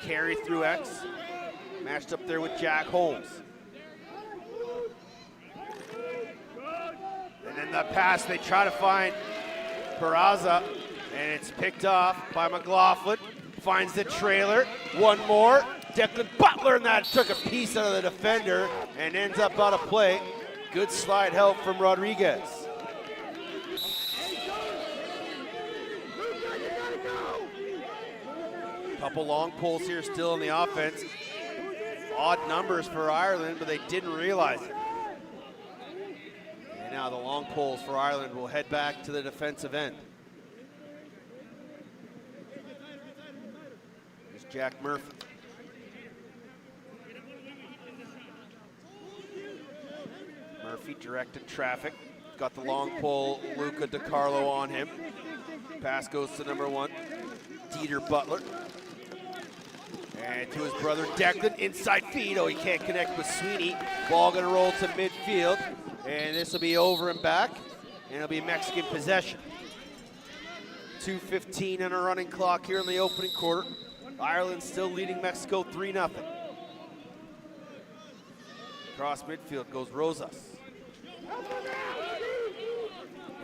carry through X. Matched up there with Jack Holmes. And then the pass, they try to find Peraza, and it's picked off by McLaughlin. Finds the trailer, one more. Declan Butler, and that took a piece out of the defender and ends up out of play. Good slide help from Rodriguez. Couple long pulls here still in the offense. Odd numbers for Ireland, but they didn't realize it. And now the long pulls for Ireland will head back to the defensive end. Here's Jack Murphy. Murphy directed traffic. Got the long pull, Luca DiCarlo on him. Pass goes to number 1, Dieter Butler. And to his brother Declan, inside feed. Oh, he can't connect with Sweeney. Ball gonna roll to midfield. And this will be over and back. And it'll be Mexican possession. 2:15 on a running clock here in the opening quarter. Ireland still leading Mexico 3-0. Across midfield goes Rosas.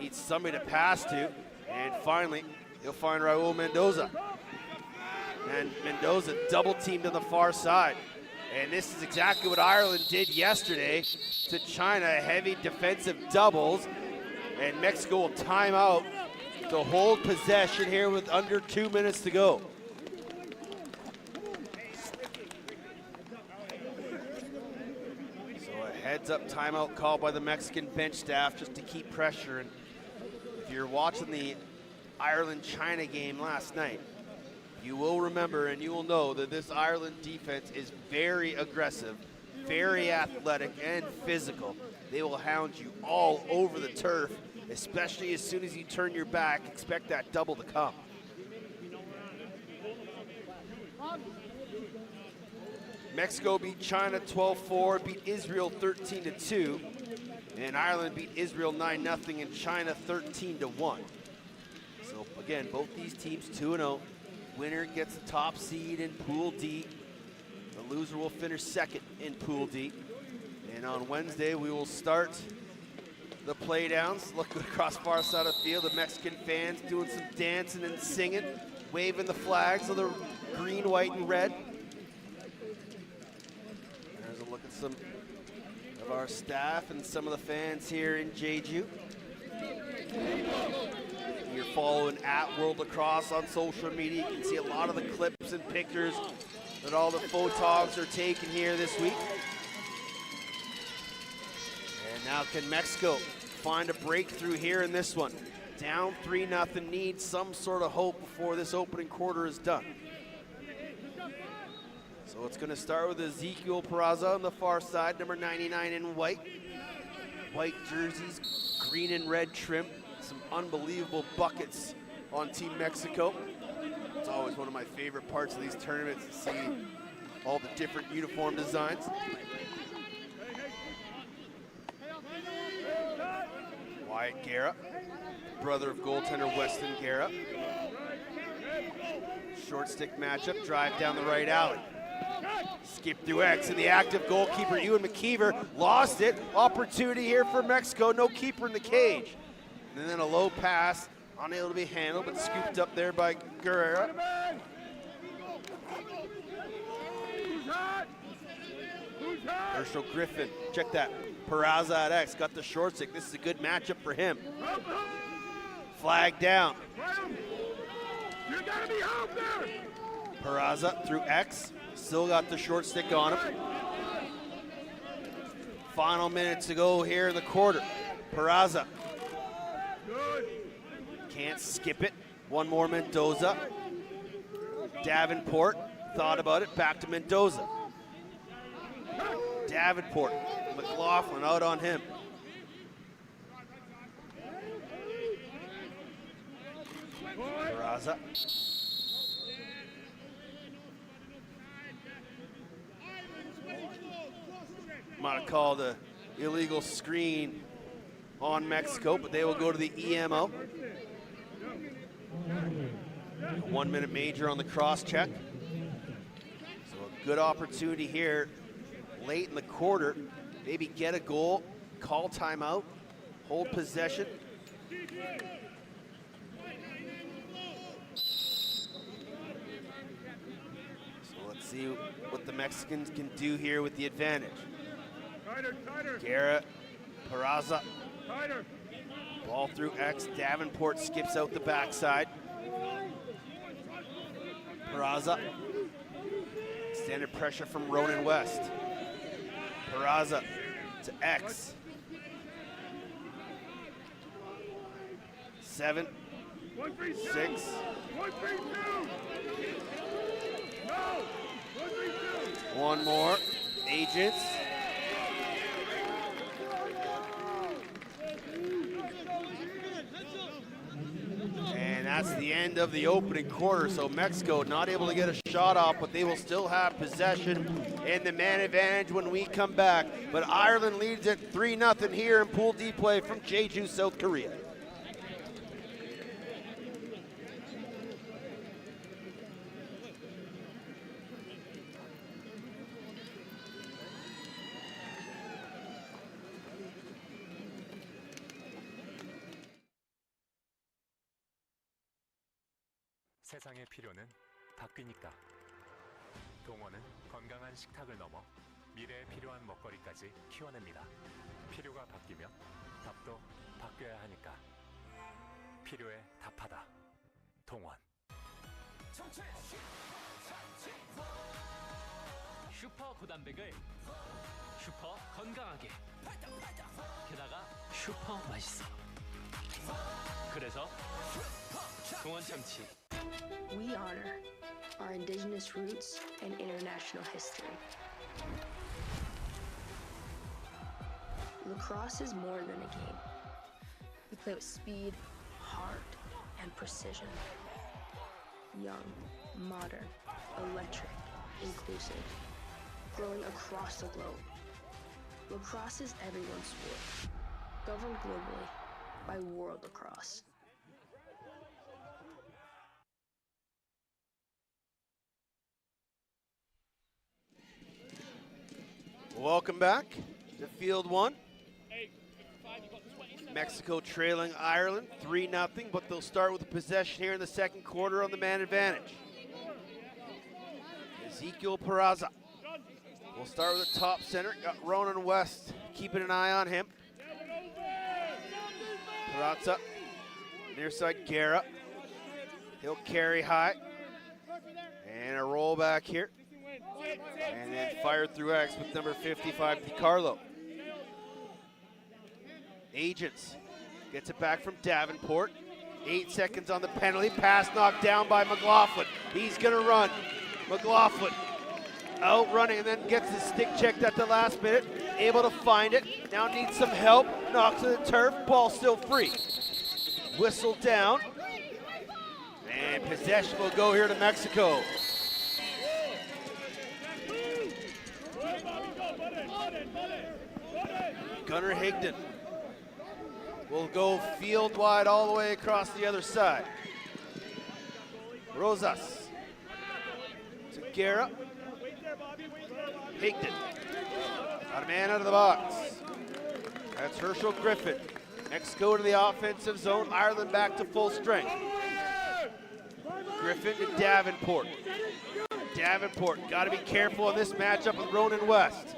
Needs somebody to pass to. And finally, he'll find Raul Mendoza. And Mendoza double teamed on the far side. And this is exactly what Ireland did yesterday to China, heavy defensive doubles. And Mexico will time out to hold possession here with under 2 minutes to go. So a heads-up timeout call by the Mexican bench staff just to keep pressure. And if you're watching the Ireland-China game last night, you will remember and you will know that this Ireland defense is very aggressive, very athletic and physical. They will hound you all over the turf, especially as soon as you turn your back. Expect that double to come. Mexico beat China 12-4, beat Israel 13-2, and Ireland beat Israel 9-0 and China 13-1. So again, both these teams 2-0. Winner gets the top seed in Pool D. The loser will finish second in Pool D. And on Wednesday, we will start the playdowns. Looking across far side of the field, the Mexican fans doing some dancing and singing, waving the flags of the green, white, and red. There's a look at some of our staff and some of the fans here in Jeju. You're following at World Lacrosse on social media. You can see a lot of the clips and pictures that all the photogs are taking here this week. And now can Mexico find a breakthrough here in this one? Down 3-0, needs some sort of hope before this opening quarter is done. So it's gonna start with Ezequiel Peraza on the far side, number 99 in white. White jerseys, green and red trim. Some unbelievable buckets on Team Mexico. It's always one of my favorite parts of these tournaments to see all the different uniform designs. Wyatt Guerra, brother of goaltender Weston Guerra. Short stick matchup, drive down the right alley. Skip through X, and the active goalkeeper, Ewan McKeever, lost it. Opportunity here for Mexico, no keeper in the cage. And then a low pass, unable to be handled, but scooped up there by Guerrera. Herschel Griffin, check that. Peraza at X, got the short stick. This is a good matchup for him. Flag down. Peraza through X, still got the short stick on him. Final minutes to go here in the quarter. Peraza. Can't skip it. One more Mendoza. Davenport thought about it, back to Mendoza. Davenport, McLaughlin out on him. Peraza. Might have called an illegal screen on Mexico, but they will go to the EMO. 1 minute major on the cross check. Good opportunity here late in the quarter. Maybe get a goal, call timeout, hold possession. So let's see what the Mexicans can do here with the advantage. Guerra, Peraza. Ball through X. Davenport skips out the backside. Peraza. Extended pressure from Ronan West. Peraza to X. 7, 6. One more. Agents. And that's the end of the opening quarter. So Mexico not able to get a shot off, but they will still have possession and the man advantage when we come back. But Ireland leads it 3-0 here in Pool D play from Jeju, South Korea. 세상의 필요는 바뀌니까. 동원은 건강한 식탁을 넘어 미래에 필요한 먹거리까지 키워냅니다. 필요가 바뀌면 답도 바뀌어야 하니까. 필요에 답하다. 동원. 슈퍼 고단백을 슈퍼 건강하게, 게다가 슈퍼 맛있어. 그래서 동원 참치. We honor our indigenous roots and international history. Lacrosse is more than a game. We play with speed, heart, and precision. Young, modern, electric, inclusive, growing across the globe. Lacrosse is everyone's sport, governed globally by World Lacrosse. Welcome back to Field 1. Mexico trailing Ireland 3-0, but they'll start with a possession here in the second quarter on the man advantage. Ezekiel Peraza. We'll start with the top center. Got Ronan West keeping an eye on him. Peraza, near side Guerra. He'll carry high. And a roll back here. And then fired through X with number 55, DiCarlo. Agents gets it back from Davenport. 8 seconds on the penalty. Pass knocked down by McLaughlin. He's going to run. McLaughlin out running and then gets the stick checked at the last minute. Able to find it. Now needs some help. Knocks to the turf. Ball still free. Whistle down. And possession will go here to Mexico. Gunnar Higdon will go field wide all the way across the other side. Rosas to Guerra. Higdon. Got a man out of the box. That's Herschel Griffin. Mexico to the offensive zone. Ireland back to full strength. Griffin to Davenport. Davenport got to be careful in this matchup with Ronan West.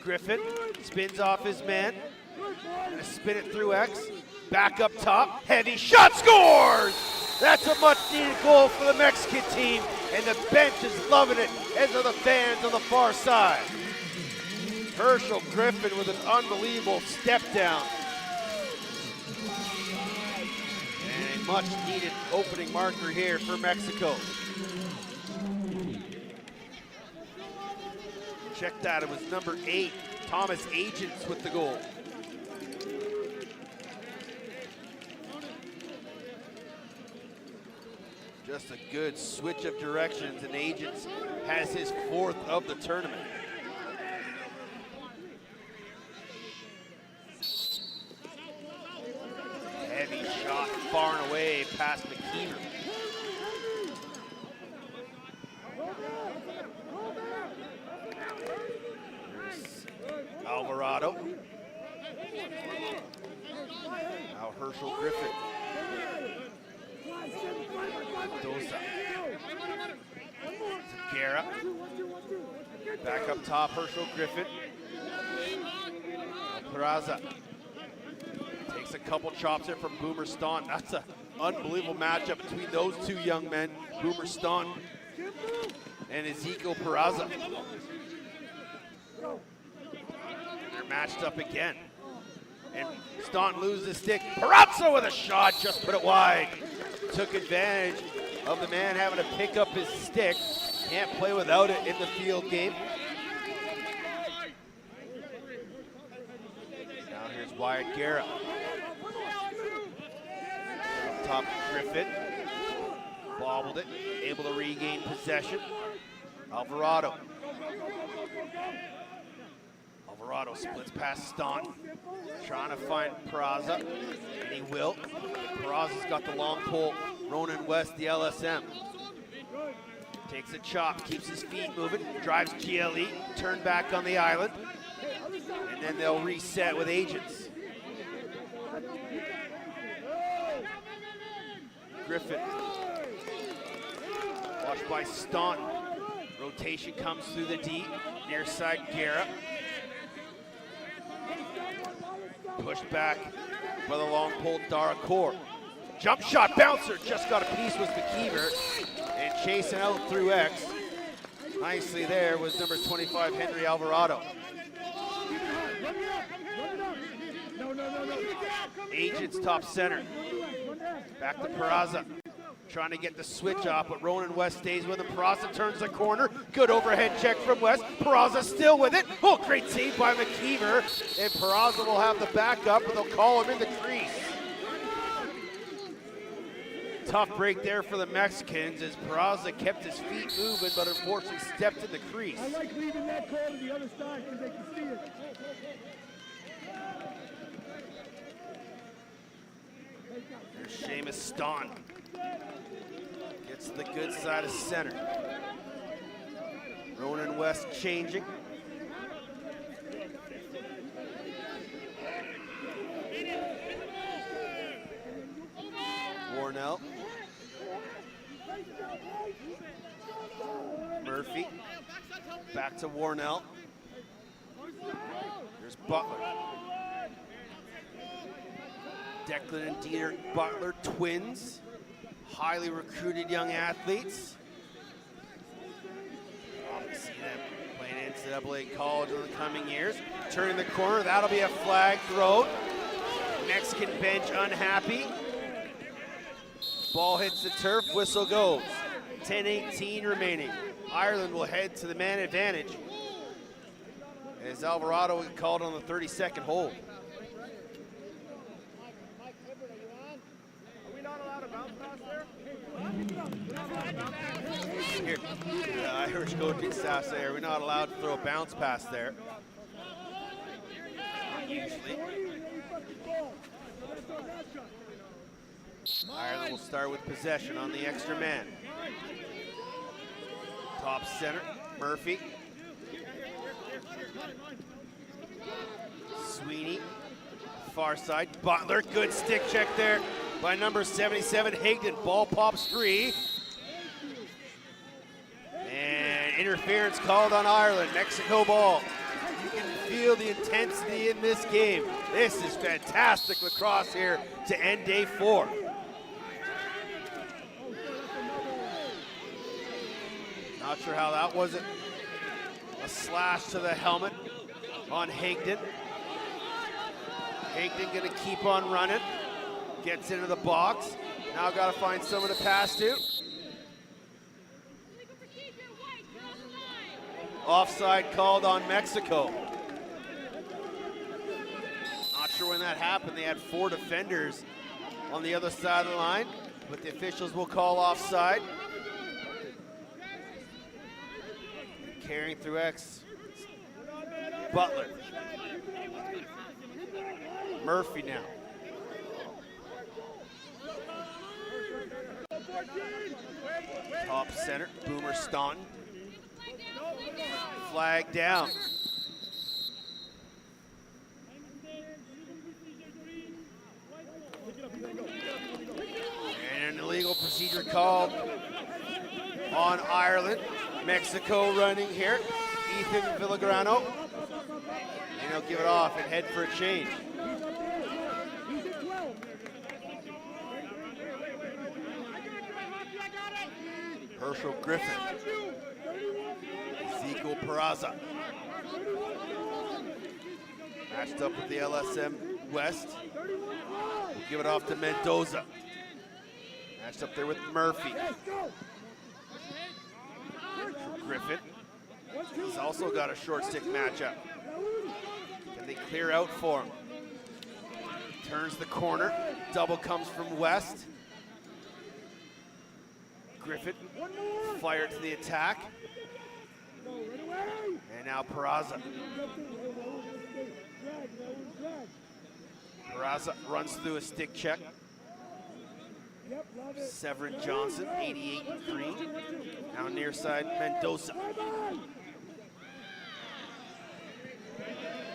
Griffin spins off his man. Gonna spin it through X. Back up top. Heavy shot, scores! That's a much needed goal for the Mexican team. And the bench is loving it, as are the fans on the far side. Herschel Griffin with an unbelievable step down. And a much needed opening marker here for Mexico. Check that, it was number 8, Thomas Agents with the goal. Just a good switch of directions, and Agents has his 4th of the tournament. Heavy shot far and away past McKeever. Mendoza. Guerra. Back up top, Herschel Griffin. Peraza takes a couple chops here from Boomer Staunton. That's an unbelievable matchup between those two young men, Boomer Staunton and Ezekiel Peraza. They're matched up again. And Staunton loses the stick. Peraza with a shot, just put it wide. Took advantage of the man having to pick up his stick. Can't play without it in the field game. Now here's Wyatt Guerra. Up top, Griffin. Bobbled it, able to regain possession. Alvarado. Alvarado splits past Staunton. Trying to find Peraza, and he will. Peraza's got the long pole. Ronan West, the LSM. Takes a chop, keeps his feet moving, drives GLE, turn back on the island, and then they'll reset with Agents. Griffin. Watched by Staunton. Rotation comes through the D, near side Guerra. Pushed back by the long pole Daracour. Jump shot bouncer, just got a piece with McKeever, and chasing out through X. Nicely there was number 25, Henry Alvarado. Agents top center. Back to Peraza. Trying to get the switch off, but Ronan West stays with him. Peraza turns the corner. Good overhead check from West. Peraza still with it. Oh, great save by McKeever. And Peraza will have the backup, and they'll call him in the crease. Tough break there for the Mexicans as Peraza kept his feet moving, but unfortunately stepped in the crease. I like leaving that call to the other side because they can see it. There's Seamus Staunton. Gets to the good side of center. Ronan West changing. Warnell. Murphy. Back to Warnell. There's Butler. Declan and Dieter Butler, twins. Highly recruited young athletes. Obviously them playing NCAA college in the coming years. Turning the corner, that'll be a flag throw. Mexican bench unhappy. Ball hits the turf, whistle goes. 10:18 remaining. Ireland will head to the man advantage as Alvarado called on the 32nd hold. Here, Irish coaching staff say, are we not allowed to throw a bounce pass there? Usually. Ireland will start with possession on the extra man. Top center, Murphy. Sweeney, far side, Butler, good stick check there by number 77, Higdon. Ball pops free. And interference called on Ireland, Mexico ball. You can feel the intensity in this game. This is fantastic lacrosse here to end day 4. Not sure how that wasn't a slash to the helmet on Higdon. Higdon gonna keep on running. Gets into the box. Now gotta find someone to pass to. Offside called on Mexico. Not sure when that happened. They had 4 defenders on the other side of the line, but the officials will call offside. Carrying through X. Butler. Murphy now. Top center, Boomer Staunton. Flag down. And an illegal procedure called on Ireland. Mexico running here. Ethan Villagrano. And he'll give it off and head for a change. He's at 12. Herschel Griffin. Ezekiel Peraza. Matched up with the LSM West. We'll give it off to Mendoza. Matched up there with Murphy. Griffin. He's also got a short stick matchup. Can they clear out for him? Turns the corner. Double comes from West. Griffin fired to the attack. And now Peraza. Peraza runs through a stick check. Severin Johnson, 88 in green. Now near side, Mendoza.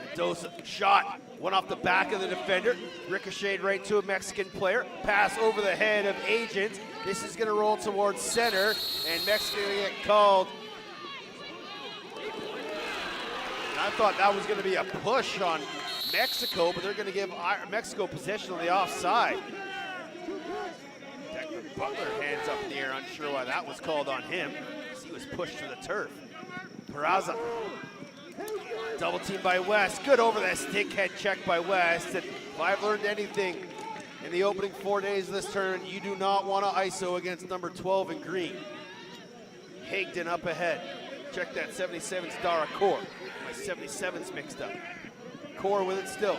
Mendoza shot, one off the back of the defender. Ricocheted right to a Mexican player. Pass over the head of Agent. This is gonna roll towards center, and Mexico get called. I thought that was gonna be a push on Mexico, but they're gonna give Mexico possession on the offside. Butler hands up in the air, unsure why that was called on him, as he was pushed to the turf. Peraza, double team by West. Good over that stick head check by West. And if I've learned anything in the opening 4 days of this tournament, you do not want to ISO against number 12 in green. Higdon up ahead. Check that 77's Dara Core. My 77's mixed up. Core with it still.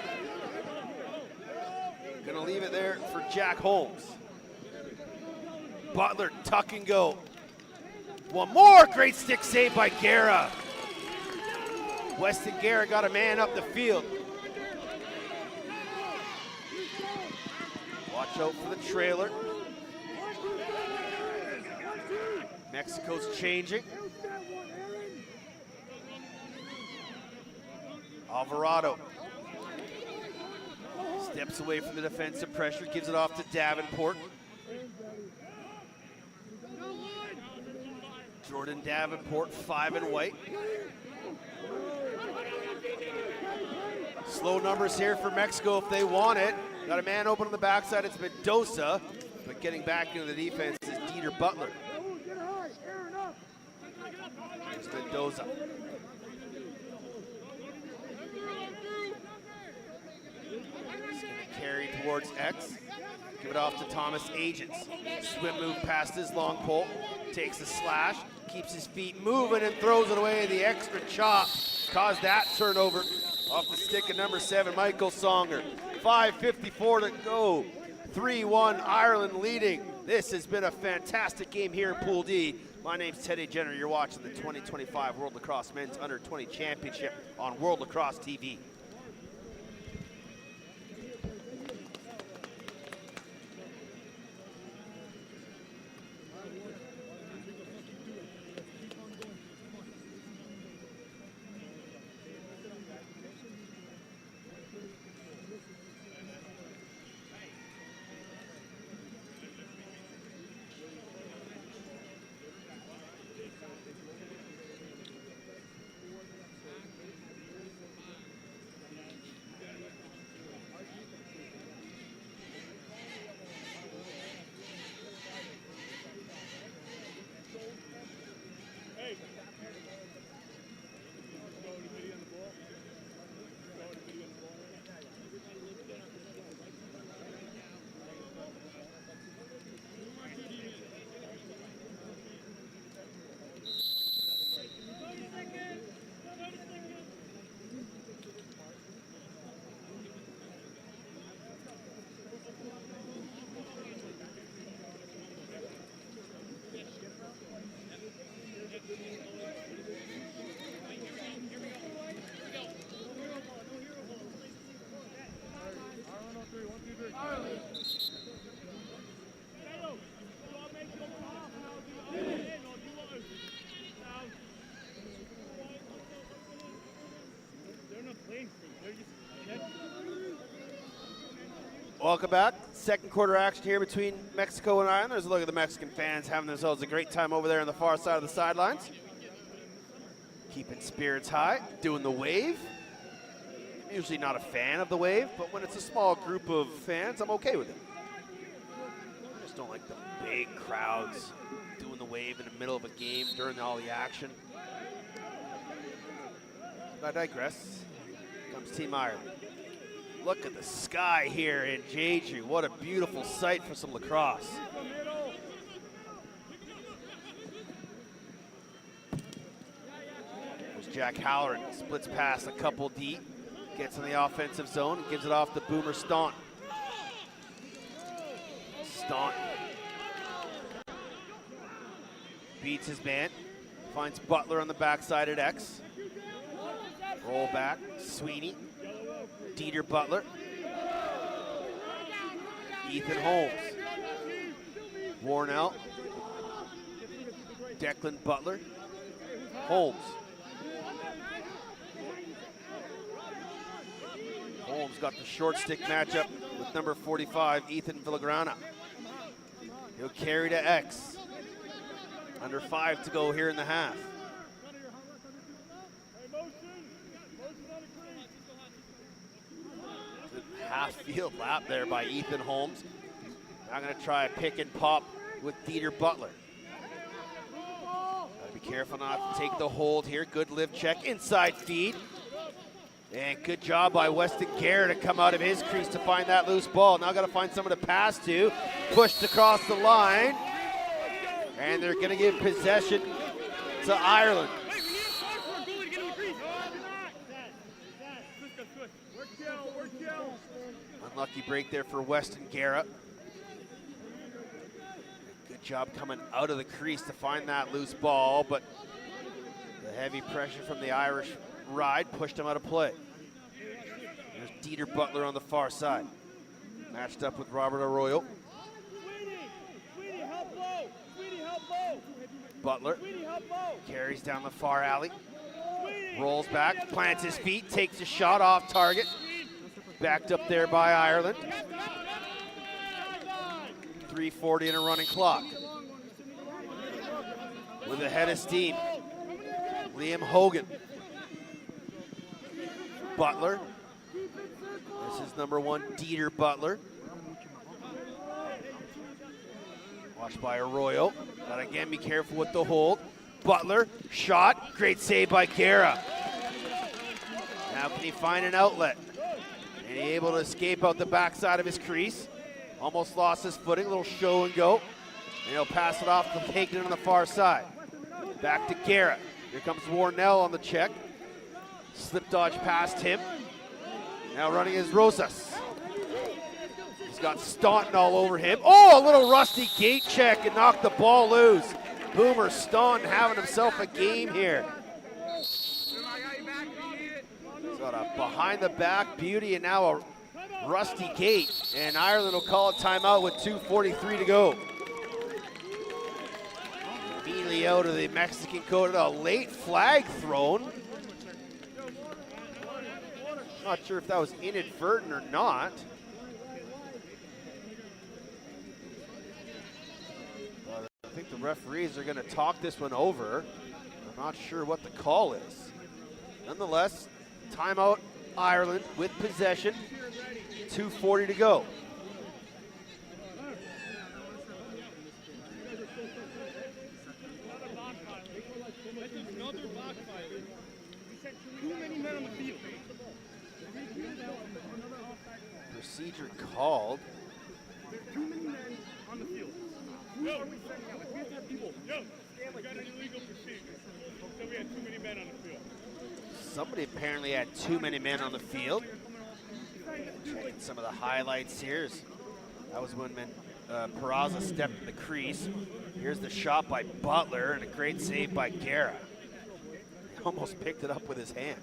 Gonna leave it there for Jack Holmes. Butler, tuck and go. One more, great stick save by Guerra. Weston Guerra got a man up the field. Watch out for the trailer. Mexico's changing. Alvarado steps away from the defensive pressure, gives it off to Davenport. Jordan Davenport, 5 and white. Slow numbers here for Mexico if they want it. Got a man open on the backside, it's Mendoza. But getting back into the defense is Dieter Butler. Here's Mendoza. He's gonna carry towards X. Give it off to Thomas Agents. Swim move past his long pole. Takes a slash, keeps his feet moving and throws it away. The extra chop caused that turnover off the stick of number 7, Michael Songer. 5:54 to go. 3-1 Ireland leading. This has been a fantastic game here in Pool D. My name's Teddy Jenner. You're watching the 2025 World Lacrosse Men's Under 20 Championship on World Lacrosse TV. Welcome back. Second quarter action here between Mexico and Ireland. There's a look at the Mexican fans having themselves a great time over there on the far side of the sidelines. Keeping spirits high, doing the wave. Usually not a fan of the wave, but when it's a small group of fans, I'm okay with it. I just don't like the big crowds doing the wave in the middle of a game during all the action. But I digress. Comes Team Ireland. Look at the sky here in Jeju. What a beautiful sight for some lacrosse. There's Jack Halloran, splits past a couple deep, gets in the offensive zone, and gives it off to Boomer Staunton. Staunton beats his man, finds Butler on the backside at X. Roll back, Sweeney. Dieter Butler, Ethan Holmes, Warnell, Declan Butler, Holmes. Holmes got the short stick matchup with number 45, Ethan Villagrana. He'll carry to X. Under 5 to go here in the half. Half-field lap there by Ethan Holmes. I'm going to try a pick and pop with Dieter Butler. Gotta be careful not to take the hold here. Good live check, inside feed. And good job by Weston Garrett to come out of his crease to find that loose ball. Now got to find someone to pass to. Pushed across the line. And they're going to give possession to Ireland. Unlucky break there for Weston Garrett. Good job coming out of the crease to find that loose ball, but the heavy pressure from the Irish ride pushed him out of play. There's Dieter Butler on the far side. Matched up with Robert Arroyo. Butler carries down the far alley. Rolls back, plants his feet, takes a shot off target. Backed up there by Ireland. 3:40 and a running clock. With a head of steam, Liam Hogan. Butler. This is number 1, Dieter Butler. Watched by Arroyo. But again, be careful with the hold. Butler, shot, great save by Guerra. Now can he find an outlet? And he able to escape out the backside of his crease. Almost lost his footing, a little show and go. And he'll pass it off to Hagen on the far side. Back to Garrett. Here comes Warnell on the check. Slip dodge past him. Now running is Rosas. He's got Staunton all over him. Oh, a little rusty gate check and knocked the ball loose. Boomer Staunton having himself a game here. Got a behind the back beauty and now a rusty gate, and Ireland will call a timeout with 2:43 to go. Immediately out of the Mexican code, a late flag thrown. Not sure if that was inadvertent or not. But I think the referees are going to talk this one over. I'm not sure what the call is. Nonetheless, timeout, Ireland with possession, 2:40 to go. Procedure called. There's too many men on the field. Who are we sending out? We have to have people. We got an illegal procedure. So we had too many men on the field. Somebody apparently had too many men on the field. Checking some of the highlights here. That was when Peraza stepped in the crease. Here's the shot by Butler and a great save by Guerra. He almost picked it up with his hand.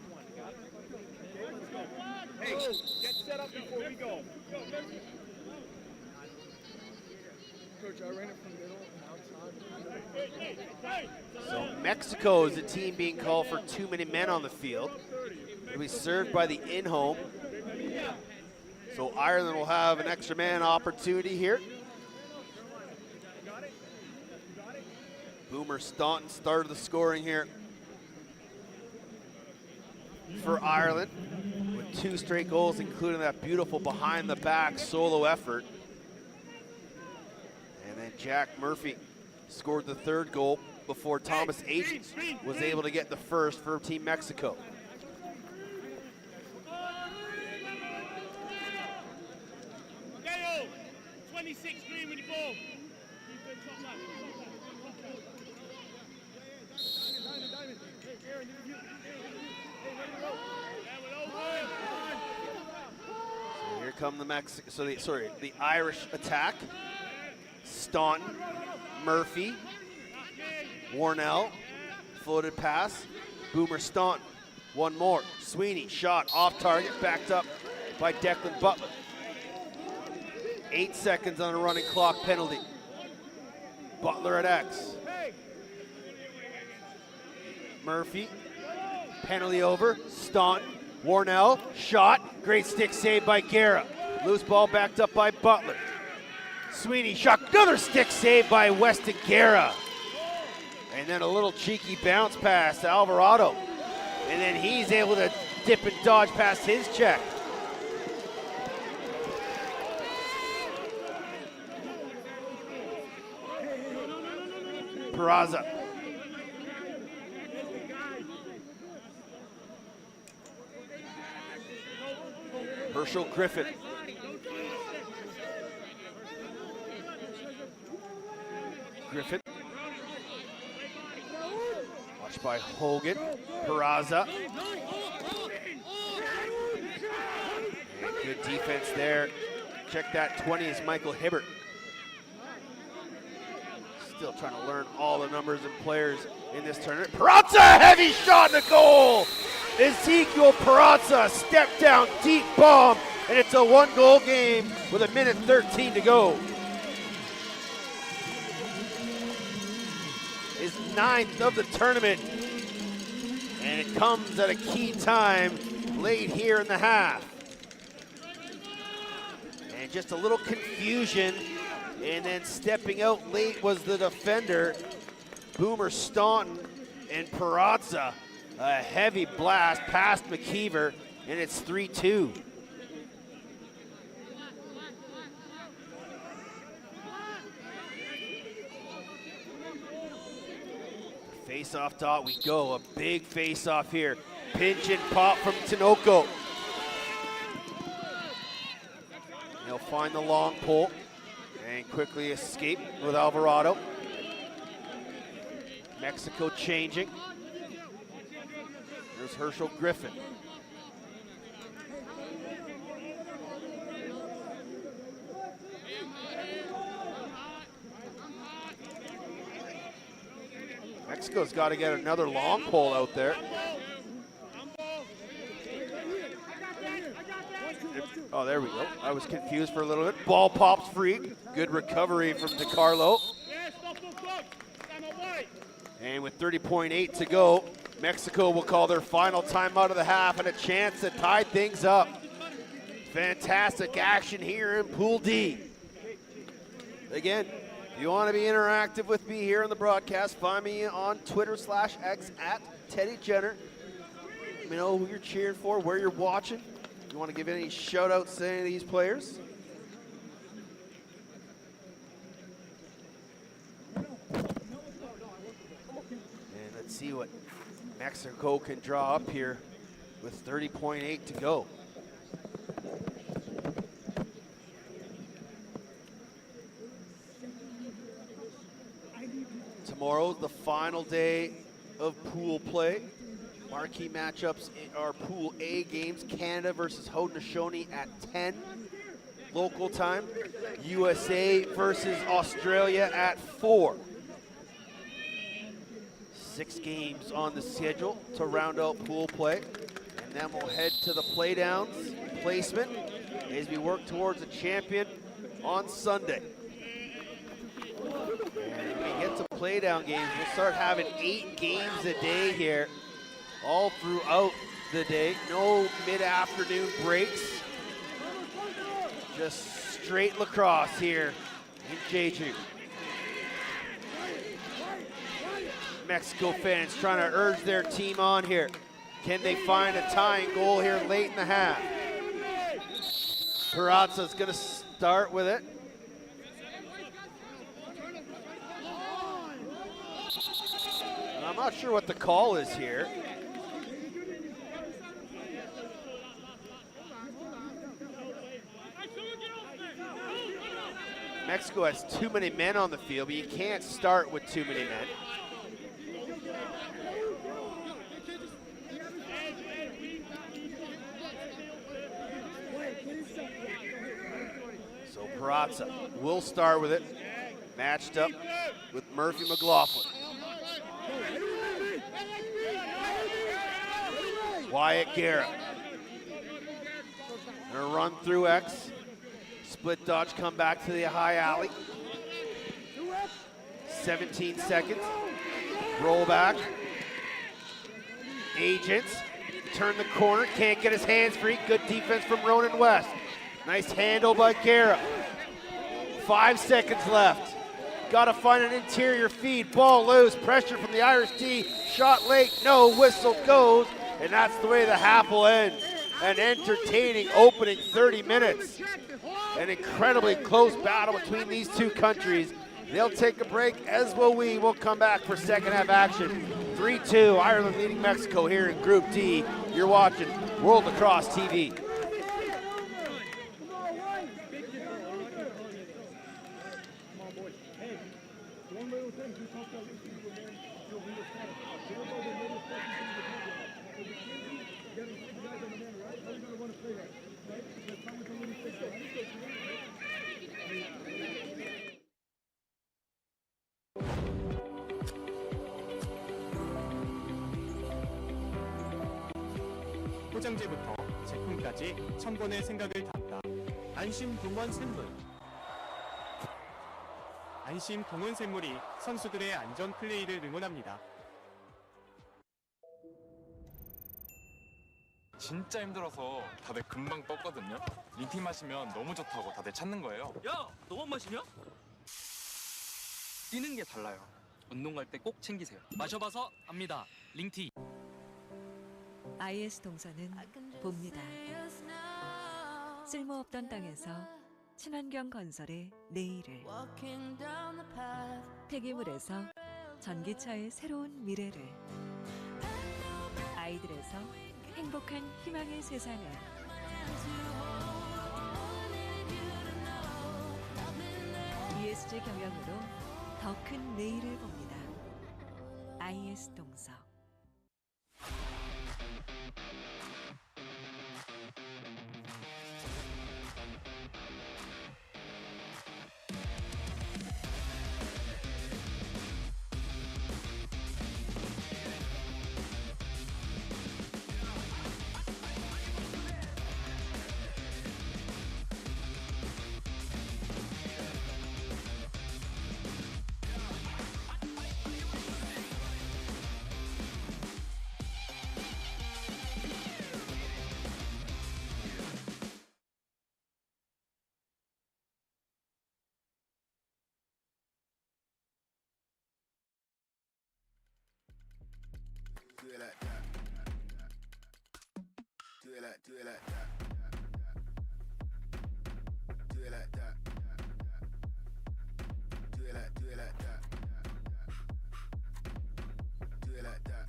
Hey, get set up before we go. Coach, I ran it from middle outside. So Mexico is the team being called for too many men on the field. It'll be served by the in-home. So Ireland will have an extra man opportunity here. Boomer Staunton started the scoring here for Ireland with 2 straight goals, including that beautiful behind-the-back solo effort. And then Jack Murphy scored the 3rd goal before Thomas H. was able to get the first for Team Mexico. Dale, 26 green with the ball. So here come the Irish attack. Staunton, Murphy, Warnell, floated pass. Boomer Staunton, one more. Sweeney, shot off target, backed up by Declan Butler. 8 seconds on a running clock penalty. Butler at X. Murphy, penalty over. Staunton, Warnell, shot. Great stick save by Guerra. Loose ball backed up by Butler. Sweeney shot, another stick save by Weston Guerra. And then a little cheeky bounce pass to Alvarado. And then he's able to dip and dodge past his check. Peraza. Herschel Griffin. Griffin. Watched by Hogan. Peraza. And good defense there. Check that 20 is Michael Hibbert. Still trying to learn all the numbers and players in this tournament. Peraza, heavy shot in the goal. Ezekiel Peraza, step down, deep bomb, and it's a 1-goal game with 1:13 to go. His 9th of the tournament, and it comes at a key time late here in the half. And just a little confusion, and then stepping out late was the defender, Boomer Staunton, and Peraza. A heavy blast past McKeever, and it's 3-2. Face-off dot we go, a big face-off here. Pinch and pop from Tinoco. He'll find the long pole and quickly escape with Alvarado. Mexico changing. There's Herschel Griffin. Mexico's got to get another long pole out there. Oh, there we go. I was confused for a little bit. Ball pops free. Good recovery from DiCarlo. And with 30.8 to go, Mexico will call their final timeout of the half and a chance to tie things up. Fantastic action here in Pool D. Again, if you want to be interactive with me here in the broadcast, find me on Twitter/X at Teddy Jenner. Let me know who you're cheering for, where you're watching. You want to give any shout outs to any of these players? And let's see what Mexico can draw up here with 30.8 to go. Tomorrow's the final day of pool play. Marquee matchups are Pool A games, Canada versus Haudenosaunee at 10 local time. USA versus Australia at 4. 6 games on the schedule to round out pool play. And then we'll head to the playdowns placement as we work towards a champion on Sunday. And when we get to playdown games, we'll start having 8 games a day here, all throughout the day. No mid-afternoon breaks. Just straight lacrosse here in Jeju. Mexico fans trying to urge their team on here. Can they find a tying goal here late in the half? Peraza's gonna start with it. I'm not sure what the call is here. Mexico has too many men on the field, but you can't start with too many men. So Peraza will start with it, matched up with Murphy McLaughlin. Wyatt Guerra. Gonna run through X. Split dodge, come back to the high alley. 17 seconds. Roll back. Agents. Turn the corner, can't get his hands free. Good defense from Ronan West. Nice handle by Guerra. 5 seconds left. Got to find an interior feed. Ball loose. Pressure from the Irish D. Shot late. No. Whistle goes. And that's the way the half will end. An entertaining opening 30 minutes. An incredibly close battle between these two countries. They'll take a break, as will we. We'll come back for second half action. 3-2, Ireland leading Mexico here in Group D. You're watching World Lacrosse TV. 포장재부터 제품까지 천 번의 생각을 담다. 안심 동원 샘물. 안심 동원 샘물이 선수들의 안전 플레이를 응원합니다. 진짜 힘들어서 다들 금방 뻗거든요. 링티 마시면 너무 좋다고 다들 찾는 거예요. 야, 너만 마시냐? 뛰는 게 달라요. 운동 갈 때 꼭 챙기세요. 마셔봐서 압니다. 링티. IS 동서는 봅니다. 쓸모없던 땅에서 친환경 건설의 내일을, 폐기물에서 전기차의 새로운 미래를, 아이들에서 행복한 희망의 세상을. ESG 경영으로 더 큰 내일을 봅니다. IS 동서. Do it like that. Do it like that. Do it like that. Do it like that. Do it like that. Do it like that.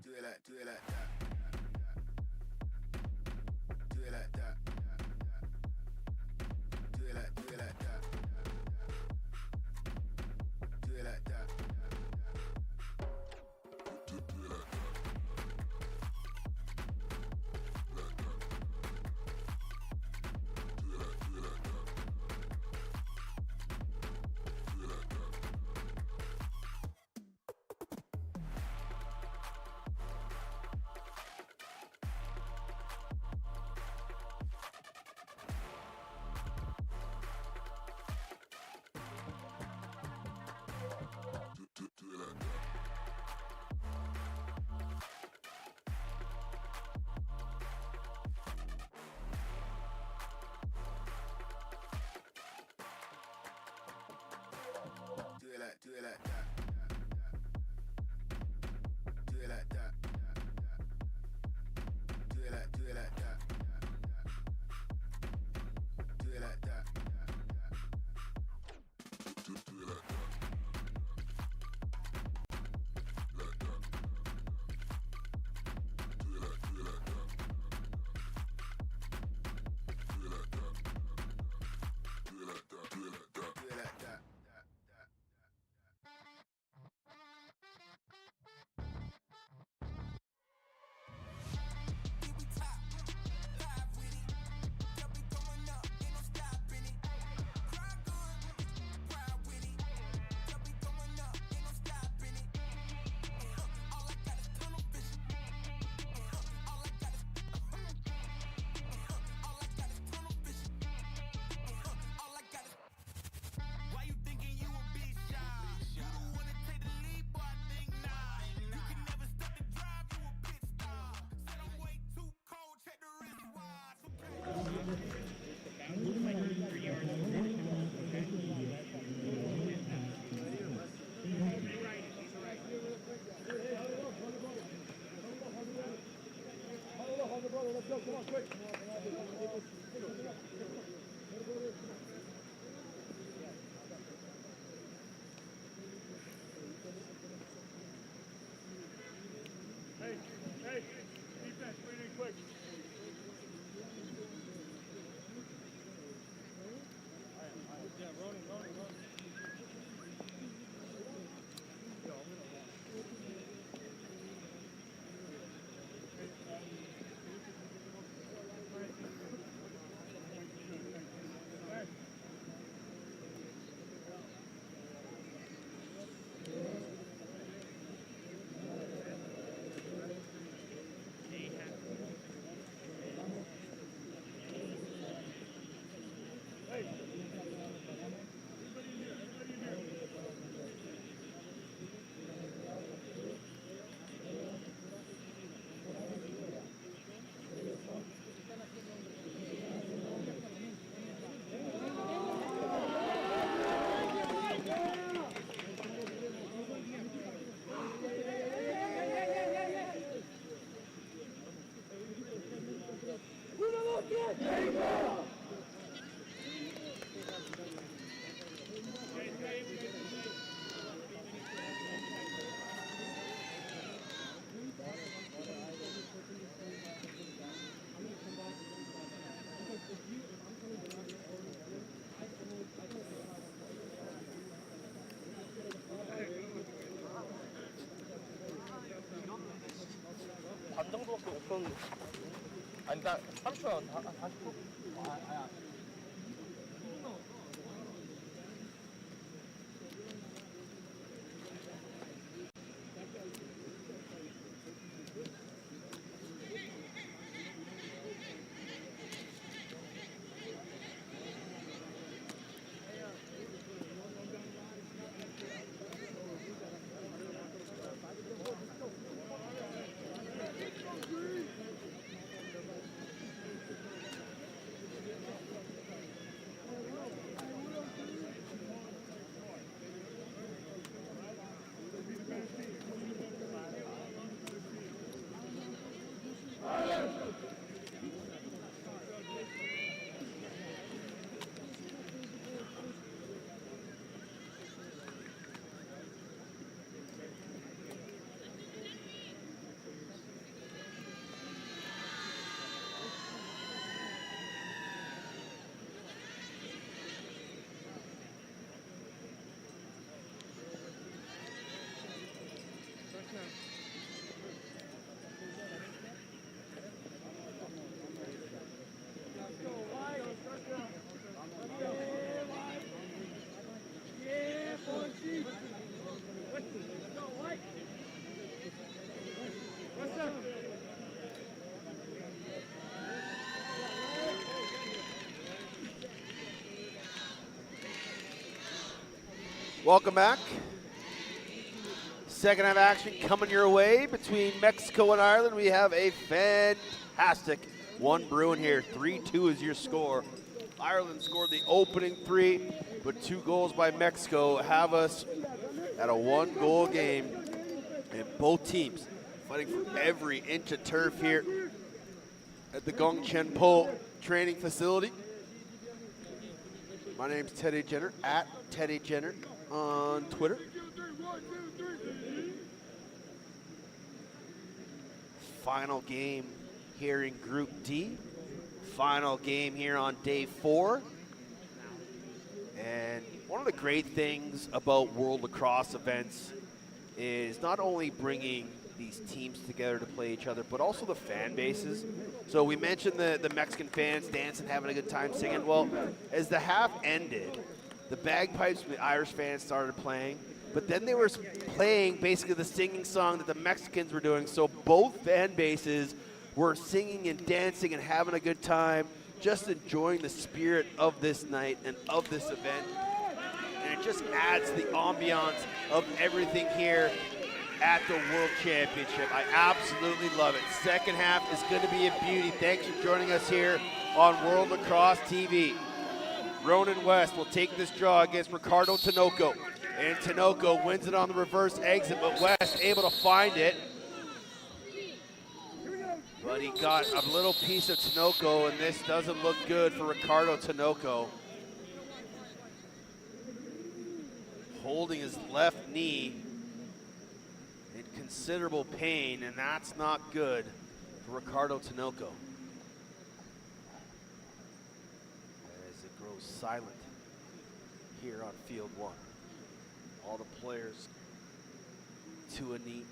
Do it like, do it like that. Do it like that. Do it like, do it like that. Do it like that. Hey, defense, bring it in quick. Yeah, rolling. 반 정도밖에 없었는데. 아니 나 30초야. 40초. Welcome back. Second half action coming your way between Mexico and Ireland. We have a fantastic one brewing here. 3-2 is your score. Ireland scored the opening three, but 2 goals by Mexico have us at a 1-goal game. And both teams fighting for every inch of turf here at the Gongchen Po training facility. My name's Teddy Jenner, at Teddy Jenner on Twitter. Final game here in Group D. Final game here on day 4. And one of the great things about World Lacrosse events is not only bringing these teams together to play each other, but also the fan bases. So we mentioned the Mexican fans dancing, having a good time singing. Well, as the half ended, the bagpipes from the Irish fans started playing, but then they were playing basically the singing song that the Mexicans were doing. So both fan bases were singing and dancing and having a good time, just enjoying the spirit of this night and of this event. And it just adds to the ambiance of everything here at the World Championship. I absolutely love it. Second half is going to be a beauty. Thanks for joining us here on World Lacrosse TV. Ronan West will take this draw against Ricardo Tinoco. And Tinoco wins it on the reverse exit, but West able to find it. But he got a little piece of Tinoco, and this doesn't look good for Ricardo Tinoco. Holding his left knee in considerable pain, and that's not good for Ricardo Tinoco. As it grows silent here on field one. All the players to a knee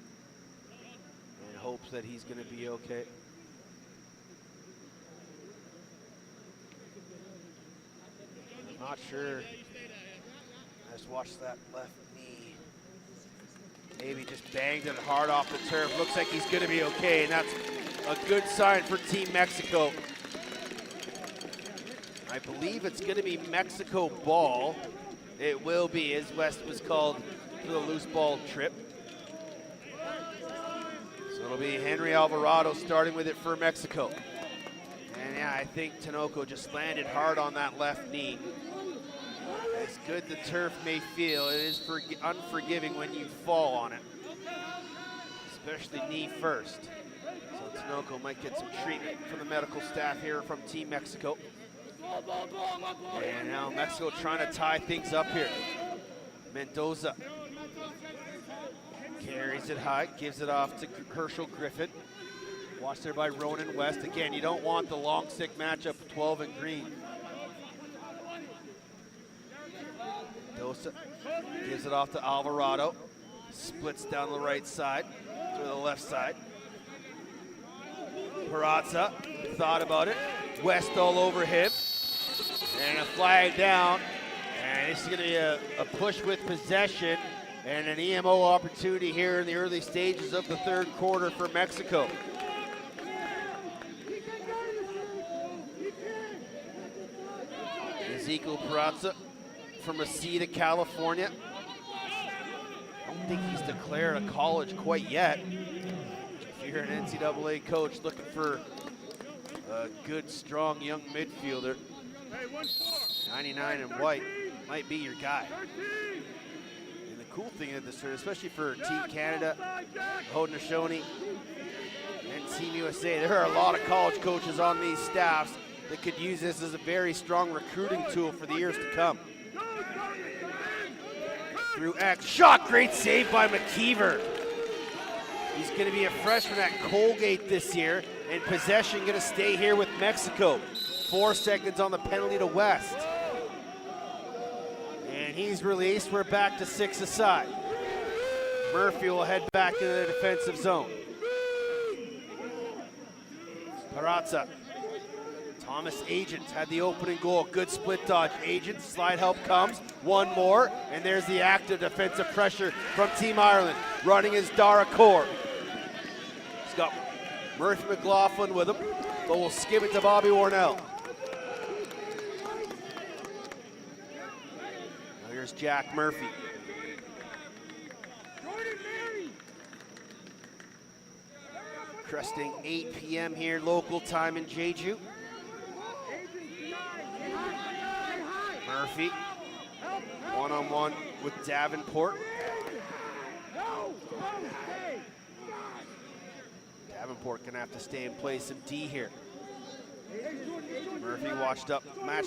in hopes that he's going to be okay. I'm not sure. I just watched that left knee. Maybe just banged it hard off the turf. Looks like he's going to be okay, and that's a good sign for Team Mexico. I believe it's going to be Mexico ball. It will be, as West was called for the loose ball trip. So it'll be Henry Alvarado starting with it for Mexico. And yeah, I think Tinoco just landed hard on that left knee. As good the turf may feel, it is unforgiving when you fall on it, especially knee first. So Tinoco might get some treatment from the medical staff here from Team Mexico. And now Mexico trying to tie things up here. Mendoza carries it high, gives it off to Herschel Griffin. Watched there by Ronan West. Again, you don't want the long stick matchup 12 and green. Mendoza gives it off to Alvarado. Splits down the right side to the left side. Perazza thought about it. West all over him. And a flag down. And this is going to be a push with possession and an EMO opportunity here in the early stages of the third quarter for Mexico. Ezekiel Perazza from Reseda, California. I don't think he's declared a college quite yet. If you're an NCAA coach looking for a good, strong, young midfielder, 99 in white might be your guy. And the cool thing of this, especially for Team Canada, Haudenosaunee, and Team USA, there are a lot of college coaches on these staffs that could use this as a very strong recruiting tool for the years to come. Through X, shot, great save by McKeever. He's going to be a freshman at Colgate this year, and possession going to stay here with Mexico. 4 seconds on the penalty to West. And he's released. We're back to 6 aside. Murphy will head back into the defensive zone. Perazza. Thomas Agent had the opening goal. Good split dodge. Agent, slide help comes. One more, and there's the active defensive pressure from Team Ireland. Running is Dara Core. He's got Murphy McLaughlin with him, but we'll skip it to Bobby Warnell. Now here's Jack Murphy. Cresting 8 p.m. here, local time in Jeju. Murphy, one-on-one with Davenport. Davenport gonna have to stay and play some D here. Murphy matched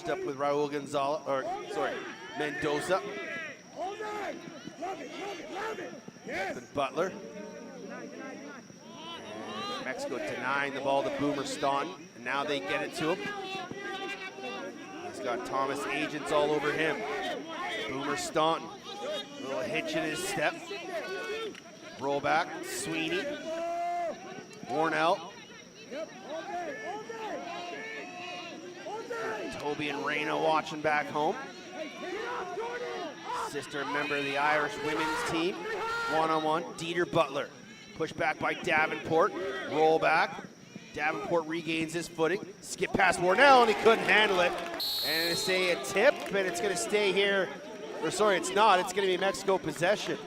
up with Raul Gonzalez, Mendoza. Then Butler. And Mexico denying the ball to Boomer Staunton, and now they get it to him. He's got Thomas Agents all over him. Boomer Staunton, a little hitch in his step. Roll back, Sweeney. Warnell. Toby and Reyna watching back home. Sister member of the Irish women's team. One-on-one, Dieter Butler. Pushed back by Davenport. Roll back. Davenport regains his footing. Skip past Warnell, and he couldn't handle it. And it's a tip, and it's going to stay here. Or sorry, it's not. It's going to be Mexico possession.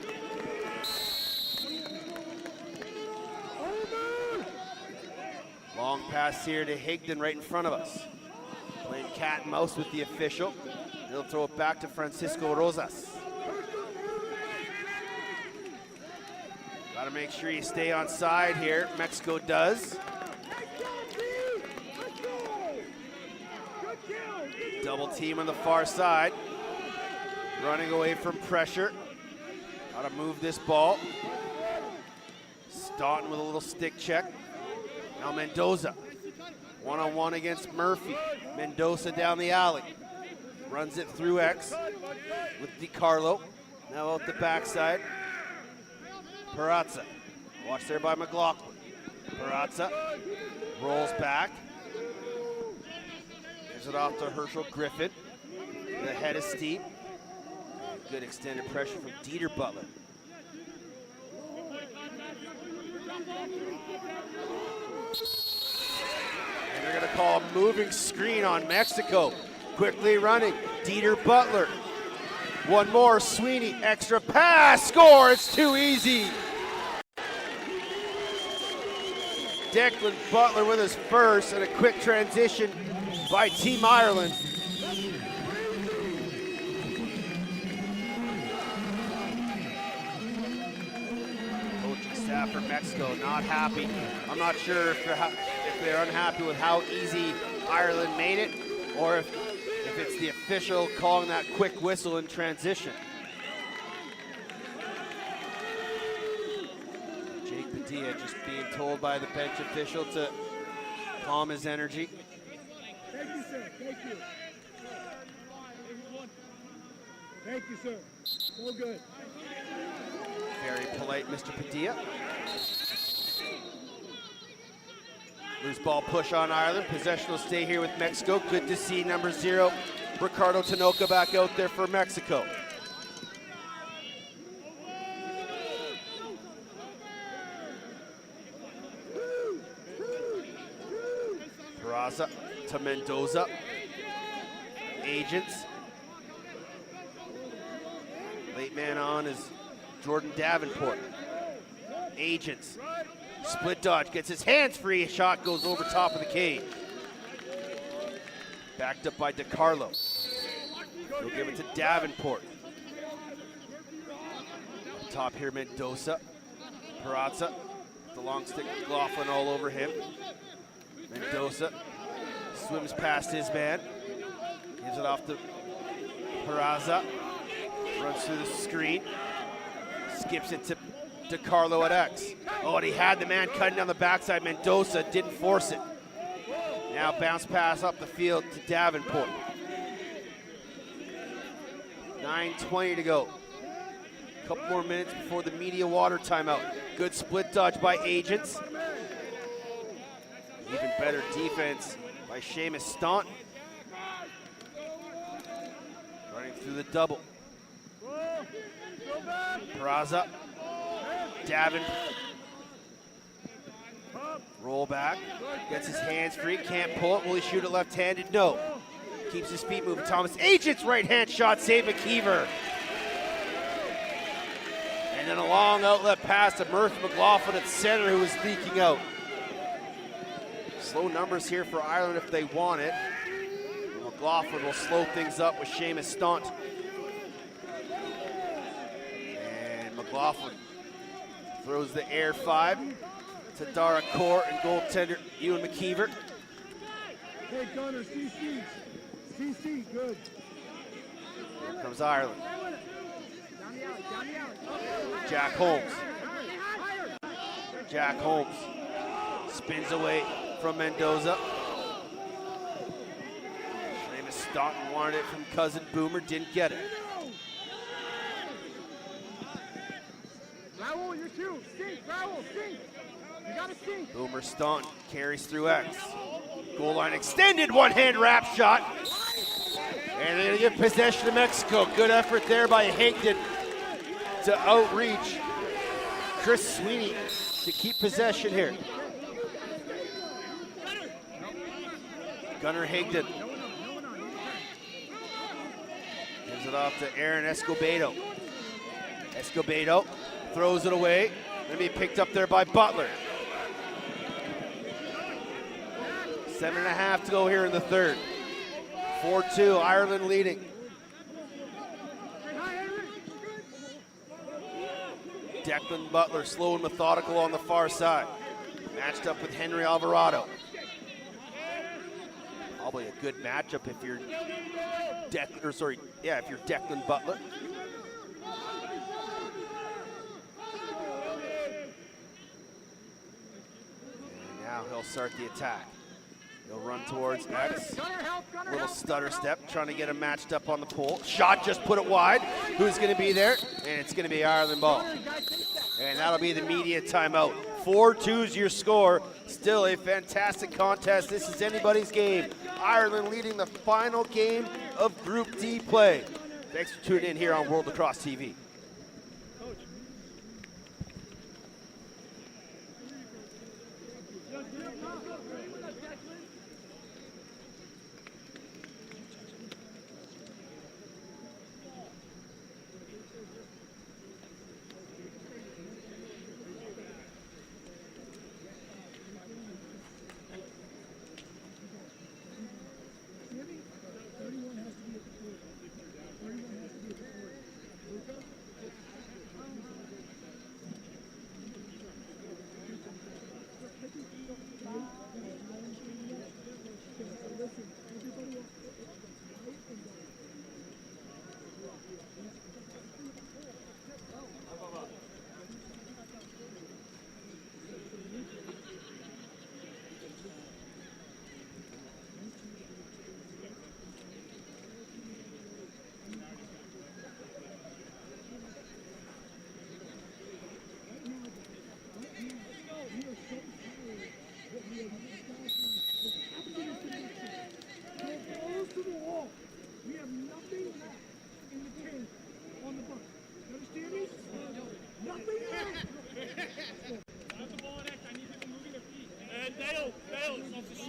Long pass here to Higdon right in front of us. cat and mouse with the official. He'll throw it back to Francisco Rosas. Got to make sure you stay on side here. Mexico does. Double team on the far side. Running away from pressure. Got to move this ball. Staunton with a little stick check. Now Mendoza. One-on-one against Murphy. Mendoza down the alley. Runs it through X with DiCarlo. Now out the backside. Perazza. Watched there by McLaughlin. Perazza rolls back. Gives it off to Herschel Griffin. The head is steep. Good extended pressure from Dieter Butler. And they're going to call a moving screen on Mexico. Quickly running, Dieter Butler. One more, Sweeney, extra pass, score, it's too easy. Declan Butler with his first, and a quick transition by Team Ireland. Coaching staff for Mexico not happy. I'm not sure if they're unhappy with how easy Ireland made it, or if it's the official calling that quick whistle in transition. Jake Padilla just being told by the bench official to calm his energy. Thank you, sir. Thank you. Thank you, sir. So good. Very polite, Mr. Padilla. Loose ball push on Ireland. Possession will stay here with Mexico. Good to see number 0, Ricardo Tanoka, back out there for Mexico. Peraza to Mendoza. Agents. Late man on is Jordan Davenport. Agents. Split dodge, gets his hands free, a shot goes over top of the cage. Backed up by DiCarlo. He'll give it to Davenport. Up top here, Mendoza. Perazza, the long stick, McLaughlin all over him. Mendoza swims past his man. Gives it off to Perazza. Runs through the screen. Skips it to DiCarlo at X. Oh, and he had the man cutting down the backside. Mendoza didn't force it. Now bounce pass up the field to Davenport. 9:20 to go. A couple more minutes before the media water timeout. Good split dodge by Agents. Even better defense by Seamus Staunton. Running through the double. Peraza. Davin. Roll back. Gets his hands free. Can't pull it. Will he shoot it left-handed? No. Keeps his feet moving. Thomas Agents right-hand shot. Save McKeever. And then a long outlet pass to Murphy McLaughlin at center, who was leaking out. Slow numbers here for Ireland if they want it. McLaughlin will slow things up with Seamus Staunton. And McLaughlin throws the air 5 to Dara Court and goaltender Ewan McKeever. Hey, Gunner, CC. CC, good. Here comes Ireland. Jack Holmes. Jack Holmes spins away from Mendoza. Seamus Staunton wanted it from cousin Boomer, didn't get it. Raul, you're two. Sink, Raul, sink. You gotta sink. Boomer Staunton carries through X. Goal line extended, one-hand wrap shot. And they're gonna give possession to Mexico. Good effort there by Higdon to outreach Chris Sweeney to keep possession here. Gunnar Higdon gives it off to Aaron Escobedo. Escobedo throws it away. Gonna be picked up there by Butler. 7.5 to go here in the third. 4-2, Ireland leading. Declan Butler, slow and methodical on the far side. Matched up with Henry Alvarado. Probably a good matchup if you're if you're Declan Butler. And now he'll start the attack. He'll run towards X. Little stutter step, trying to get him matched up on the pole. Shot, just put it wide. Who's going to be there? And it's going to be Ireland ball. And that'll be the media timeout. 4-2's your score. Still a fantastic contest. This is anybody's game. Ireland leading the final game of Group D play. Thanks for tuning in here on World Lacrosse TV.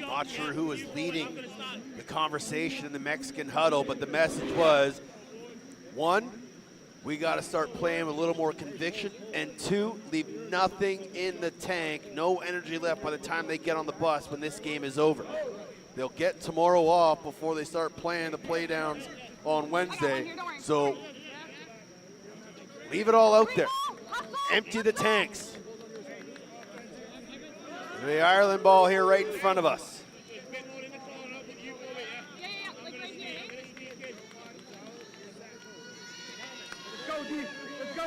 Not sure who was leading the conversation in the Mexican huddle, but the message was, one, we got to start playing with a little more conviction, and two, leave nothing in the tank, no energy left by the time they get on the bus when this game is over. They'll get tomorrow off before they start playing the playdowns on Wednesday, so leave it all out there. Empty the tanks. The Ireland ball here right in front of us.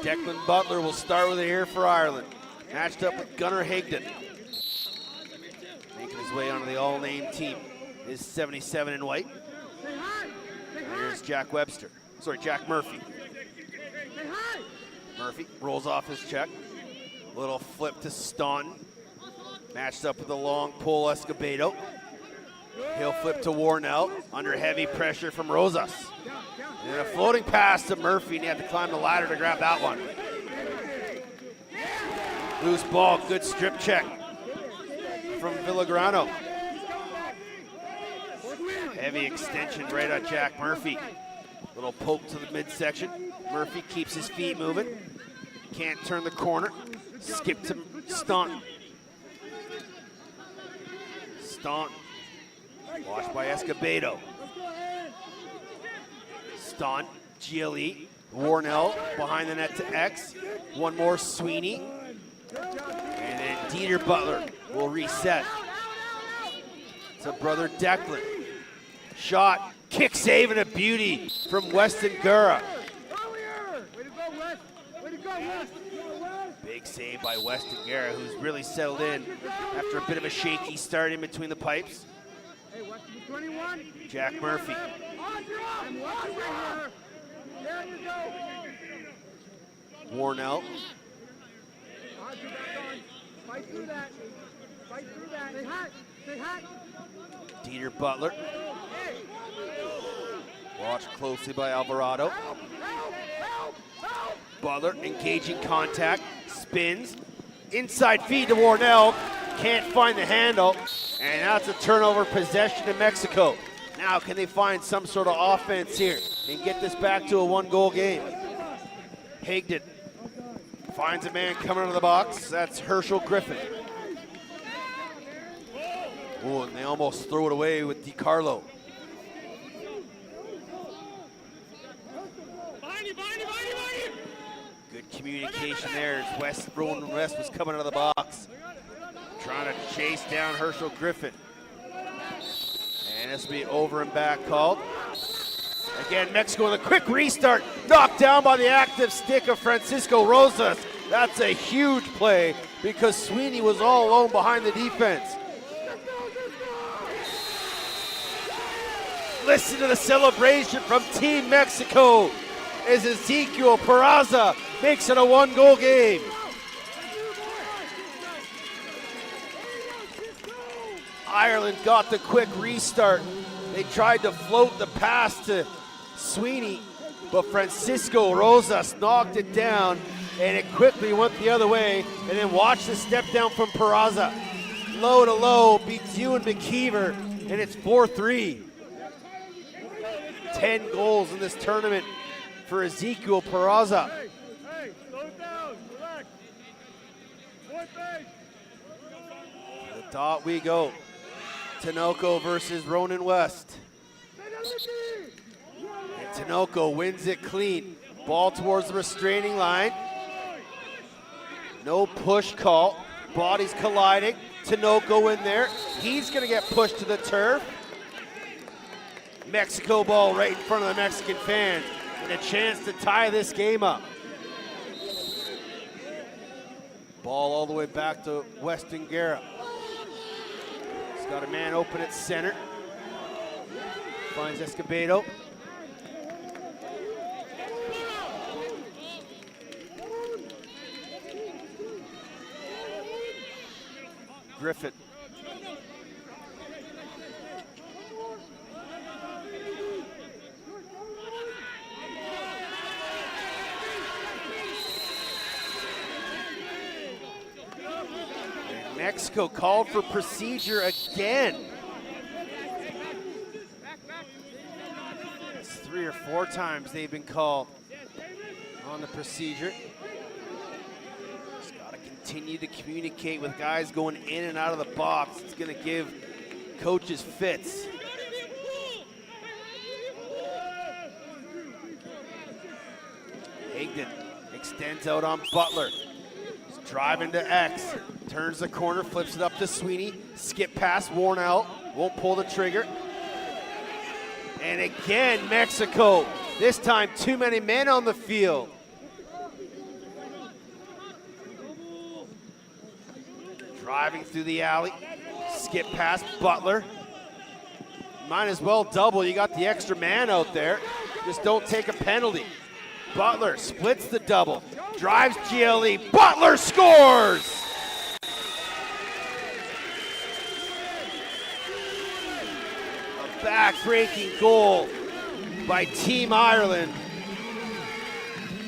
Declan Butler will start with it here for Ireland. Matched up with Gunnar Hagden. Making his way onto the all-name team is 77 in white. And here's Jack Murphy. Murphy rolls off his check. Little flip to Staunton. Matched up with a long pull Escobedo. He'll flip to Warnell under heavy pressure from Rosas. And a floating pass to Murphy, and he had to climb the ladder to grab that one. Loose ball, good strip check from Villagrano. Heavy extension right on Jack Murphy. Little poke to the midsection. Murphy keeps his feet moving. Can't turn the corner. Skip to Staunton. Staunton. Watched by Escobedo. Staunton, GLE, Warnell behind the net to X. One more, Sweeney. And then Dieter Butler will reset to brother Declan. Shot, kick save, and a beauty from Weston Gura. Big save by Weston Gura, who's really settled in after a bit of a shaky start in between the pipes. Jack Murphy. Warnell. Dieter Butler. Watched closely by Alvarado. Butler engaging contact, spins, inside feed to Warnell, can't find the handle, and that's a turnover possession to Mexico. Now can they find some sort of offense here and get this back to a one-goal game? Hagden finds a man coming into the box, that's Herschel Griffin. Oh, and they almost throw it away with DiCarlo. communication there as Ronan West was coming out of the box. Trying to chase down Herschel Griffin. And this will be over and back called. Again, Mexico with a quick restart. Knocked down by the active stick of Francisco Rosas. That's a huge play because Sweeney was all alone behind the defense. Listen to the celebration from Team Mexico as Ezequiel Peraza makes it a 1-goal game. Ireland got the quick restart. They tried to float the pass to Sweeney, but Francisco Rosas knocked it down, and it quickly went the other way. And then watch the step down from Peraza. Low to low, beats Ewan McKeever, and it's 4-3. 10 goals in this tournament for Ezequiel Peraza. Hey, slow it down, relax. Point base. The dot we go. Tinoco versus Ronan West. And Tinoco wins it clean. Ball towards the restraining line. No push call. Bodies colliding. Tinoco in there. He's going to get pushed to the turf. Mexico ball right in front of the Mexican fans. And a chance to tie this game up. Ball all the way back to Weston Guerra. He's got a man open at center. Finds Escobedo. Griffin. And Mexico called for procedure again. It's 3 or 4 times they've been called on the procedure. Continue to communicate with guys going in and out of the box. It's going to give coaches fits. Higdon extends out on Butler. He's driving to X. Turns the corner, flips it up to Sweeney. Skip pass, worn out. Won't pull the trigger. And again, Mexico. This time, too many men on the field. Driving through the alley, skip past Butler. Might as well double, you got the extra man out there. Just don't take a penalty. Butler splits the double, drives GLE, Butler scores! A back-breaking goal by Team Ireland.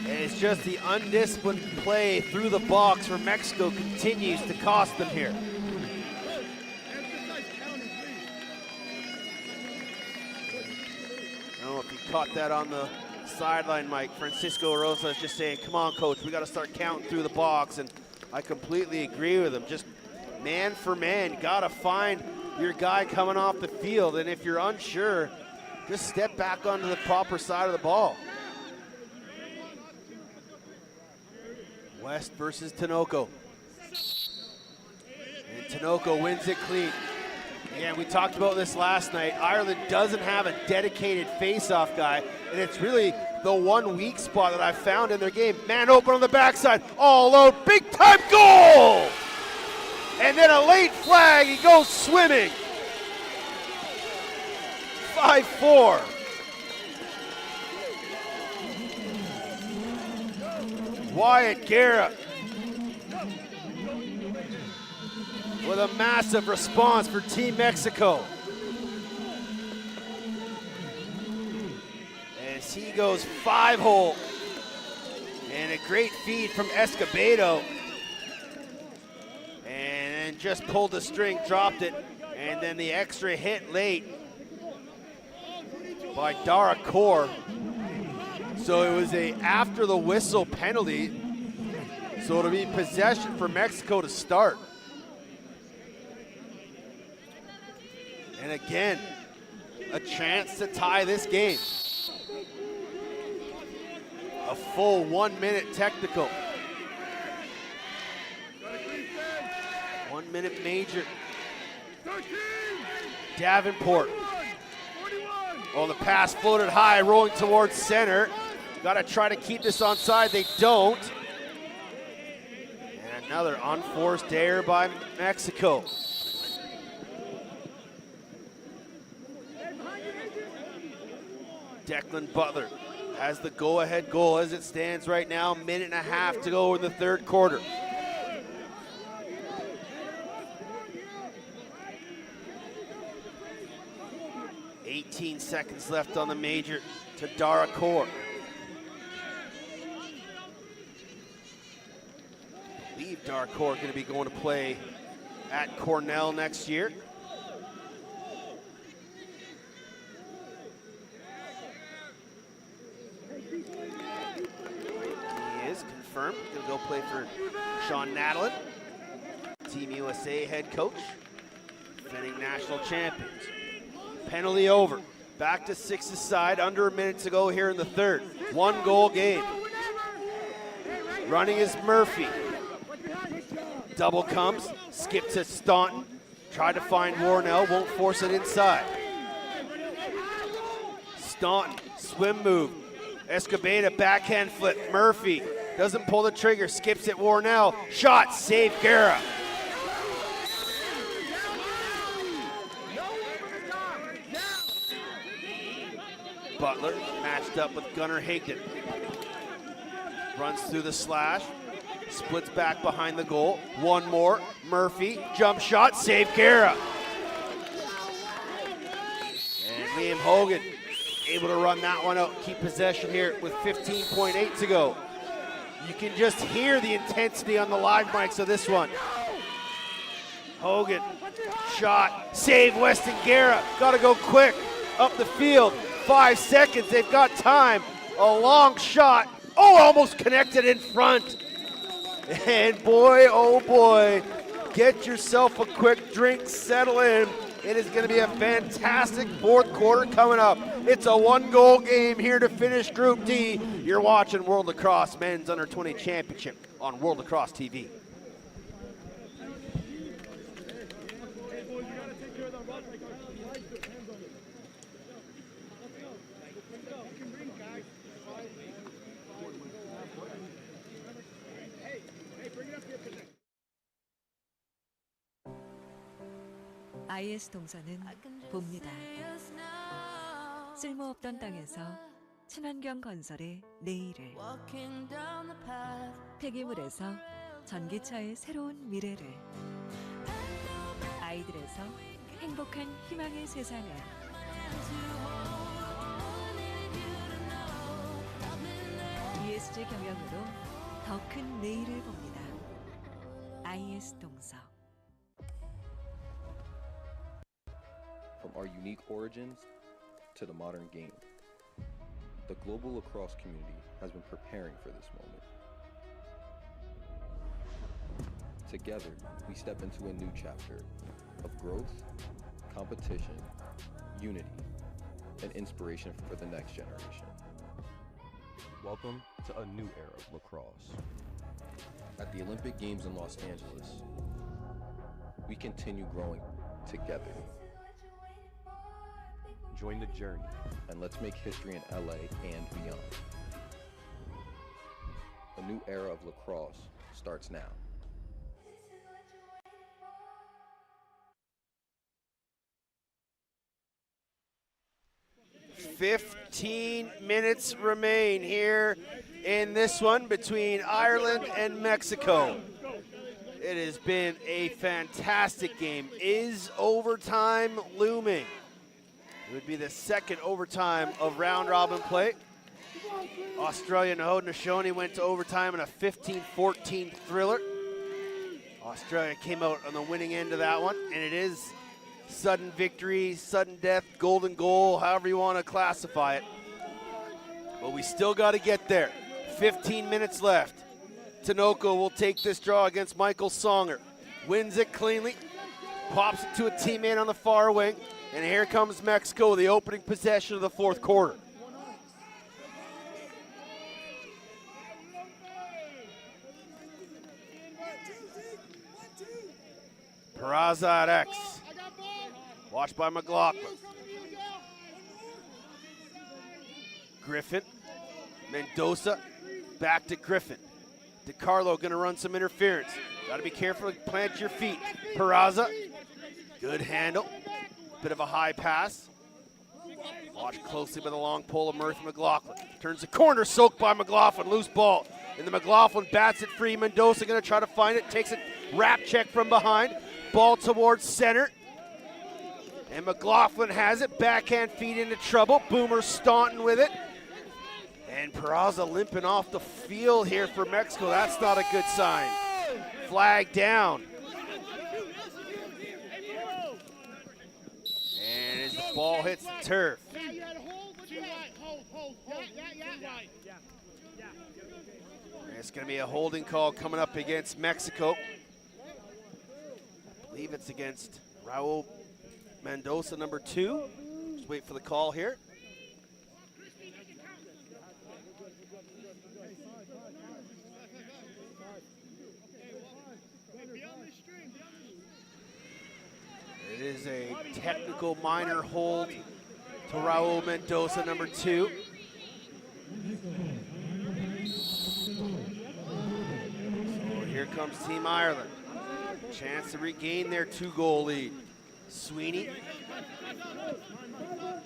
And it's just the undisciplined play through the box for Mexico continues to cost them here. I don't know if you caught that on the sideline, Mike. Francisco Rosa is just saying, come on, coach, we got to start counting through the box. And I completely agree with him. Just man for man, got to find your guy coming off the field. And if you're unsure, just step back onto the proper side of the ball. West versus Tinoco. And Tinoco wins it clean. Again, we talked about this last night. Ireland doesn't have a dedicated face-off guy, and it's really the one weak spot that I found in their game. Man open on the backside, all alone, big-time goal! And then a late flag, he goes swimming. 5-4. Wyatt Guerra with a massive response for Team Mexico. As he goes 5-hole. And a great feed from Escobedo. And then just pulled the string, dropped it. And then the extra hit late by Dara Kaur. So it was a after the whistle penalty. So it'll be possession for Mexico to start. And again, a chance to tie this game. A full 1 minute technical. 6-minute major. Davenport. Oh, the pass floated high, rolling towards center. Got to try to keep this onside. They don't. And another unforced error by Mexico. Declan Butler has the go-ahead goal as it stands right now. Minute and a half to go in the third quarter. $18 seconds left on the major to Dara Kaur. I believe Dara Kaur going to be going to play at Cornell next year. He is confirmed. Going to go play for Sean Nadalin, Team USA head coach, defending national champions. Penalty over. Back to Six's side. Under a minute to go here in the third. 1 goal game. Running is Murphy. Double comes. Skip to Staunton. Tried to find Warnell. Won't force it inside. Staunton. Swim move. Escobedo. Backhand flip. Murphy. Doesn't pull the trigger. Skips it. Warnell. Shot. Save Guerra. Butler matched up with Gunnar Higdon. Runs through the slash, splits back behind the goal. One more, Murphy, jump shot, save Guerra. And Liam Hogan able to run that one out, keep possession here with 15.8 to go. You can just hear the intensity on the live mics of this one. Hogan, shot, save Weston Guerra. Gotta go quick, up the field. 5 seconds, they've got time. A long shot. Oh, almost connected in front. And boy, oh boy, get yourself a quick drink, settle in. It is going to be a fantastic fourth quarter coming up. It's a 1-goal game here to finish Group D. You're watching World Lacrosse Men's Under 20 Championship on World Lacrosse TV. IS 동서는 봅니다. 쓸모없던 땅에서 친환경 건설의 내일을, 폐기물에서 전기차의 새로운 미래를, 아이들에서 행복한 희망의 세상을. ESG 경영으로 더 큰 내일을 봅니다. IS 동서. From our unique origins to the modern game, the global lacrosse community has been preparing for this moment. Together, we step into a new chapter of growth, competition, unity, and inspiration for the next generation. Welcome to a new era of lacrosse. At the Olympic Games in Los Angeles, we continue growing together. Join the journey, and let's make history in LA and beyond. A new era of lacrosse starts now. "15 minutes remain here in this one between Ireland and Mexico. It has been a fantastic game. Is overtime looming? It would be the second overtime of round-robin play. Australia and Haudenosaunee went to overtime in a 15-14 thriller. Australia came out on the winning end of that one, and it is sudden victory, sudden death, golden goal, however you want to classify it. But we still got to get there. 15 minutes left. Tinoco will take this draw against Michael Songer. Wins it cleanly, pops it to a teammate on the far wing, and here comes Mexico, the opening possession of the fourth quarter. Peraza at X. Watched by McLaughlin. Griffin. Mendoza. Back to Griffin. DiCarlo gonna run some interference. Gotta be careful, plant your feet. Peraza. Good handle. Bit of a high pass. Watch closely by the long pole of Murphy McLaughlin. Turns the corner, soaked by McLaughlin. Loose ball. And the McLaughlin bats it free. Mendoza gonna try to find it. Takes a wrap check from behind. Ball towards center. And McLaughlin has it. Backhand feed into trouble. Boomer Staunton with it. And Peraza limping off the field here for Mexico. That's not a good sign. Flag down. And as the ball hits the turf. And it's going to be a holding call coming up against Mexico. I believe it's against Raul Mendoza, number 2. Just wait for the call here. It is a technical minor hold to Raul Mendoza, number 2. So here comes Team Ireland. Chance to regain their 2-goal lead. Sweeney.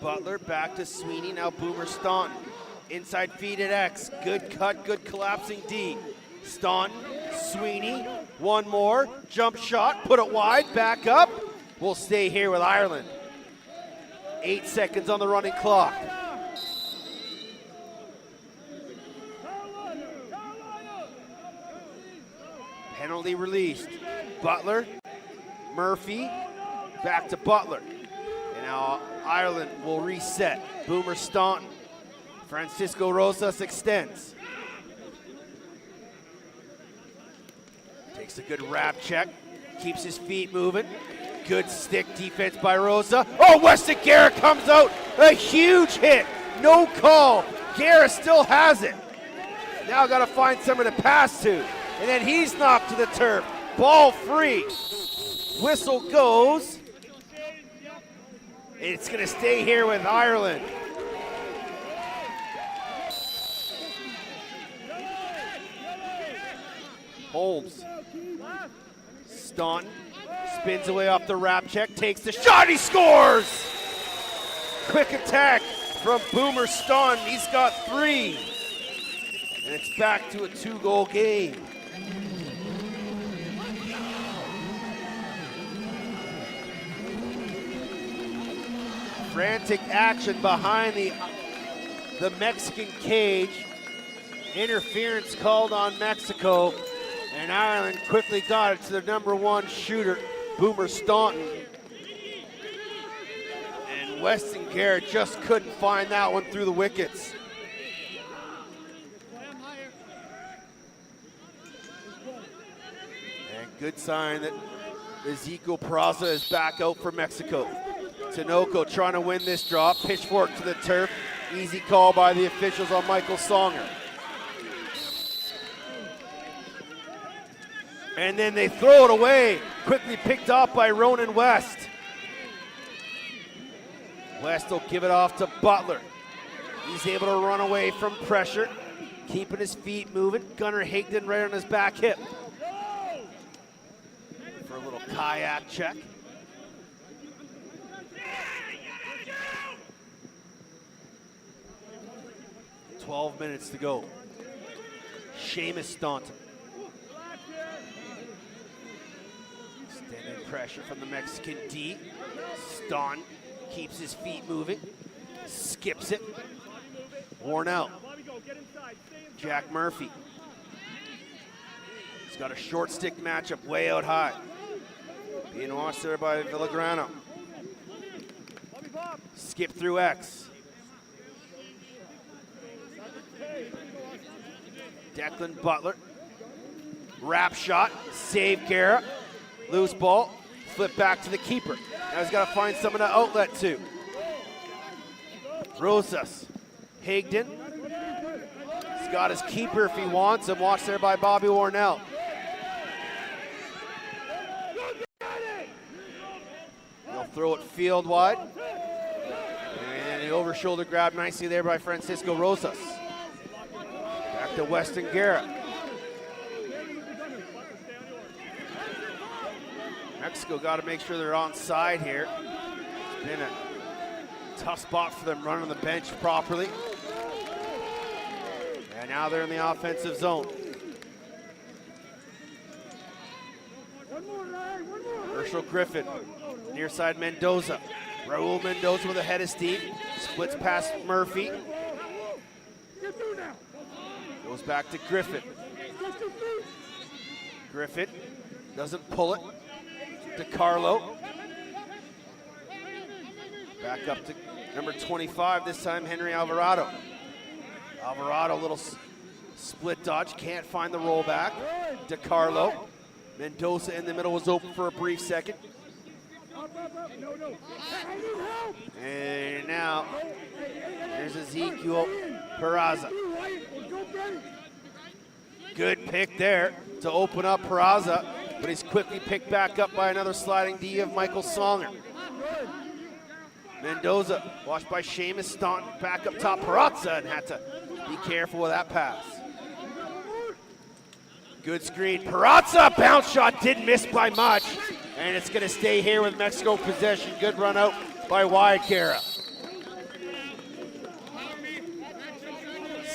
Butler back to Sweeney. Now Boomer Staunton. Inside feed at X. Good cut, good collapsing D. Staunton, Sweeney. One more. Jump shot. Put it wide. Back up. We'll stay here with Ireland. 8 seconds on the running clock. Penalty released. Butler, Murphy, back to Butler. And now Ireland will reset. Boomer Staunton. Francisco Rosas extends. Takes a good wrap check. Keeps his feet moving. Good stick defense by Rosa. Oh, Weston Garrett comes out. A huge hit. No call. Garrett still has it. Now got to find someone to pass to. And then he's knocked to the turf. Ball free. Whistle goes. It's going to stay here with Ireland. Holmes. Staunton. Spins away off the wrap check, takes the shot, he scores! Quick attack from Boomer Staunton, he's got 3. And it's back to a 2-goal game. Frantic action behind the Mexican cage. Interference called on Mexico. And Ireland quickly got it to their number 1 shooter, Boomer Staunton. And Weston Garrett just couldn't find that one through the wickets. And good sign that Ezequiel Peraza is back out for Mexico. Tinoco trying to win this draw, pitchfork to the turf. Easy call by the officials on Michael Songer. And then they throw it away, quickly picked off by Ronan West. West will give it off to Butler. He's able to run away from pressure, keeping his feet moving. Gunnar Higdon right on his back hip. For a little kayak check. "12 minutes to go. Seamus Staunton. Extended pressure from the Mexican D. Staunton keeps his feet moving. Skips it. Worn out. Jack Murphy. He's got a short stick matchup way out high. Being watched there by Villagrano. Skip through X. Declan Butler. Wrap shot. Save Guerra. Loose ball. Flip back to the keeper. Now he's got to find someone to outlet to. Rosas. Higdon. He's got his keeper if he wants him. Watched there by Bobby Warnell. throw it field wide. And the over shoulder grab nicely there by Francisco Rosas. Back to Weston Guerra. Mexico got to make sure they're on side here. It's been a tough spot for them running the bench properly. And now they're in the offensive zone. Herschel Griffin, near side Mendoza. Raul Mendoza with a head of steam. Splits past Murphy. Goes back to Griffin. Griffin doesn't pull it. DeCarlo. Back up to number 25, this time Henry Alvarado. Alvarado, little split dodge, can't find the rollback. DeCarlo. Mendoza in the middle was open for a brief second. And now, there's Ezequiel Peraza. Good pick there to open up Peraza, but he's quickly picked back up by another sliding D of Michael Songer. Mendoza, watched by Seamus Staunton, back up top Peraza, and had to be careful with that pass. Good screen, Peraza, bounce shot, didn't miss by much, and it's gonna stay here with Mexico possession. Good run out by Wyatt Guerra.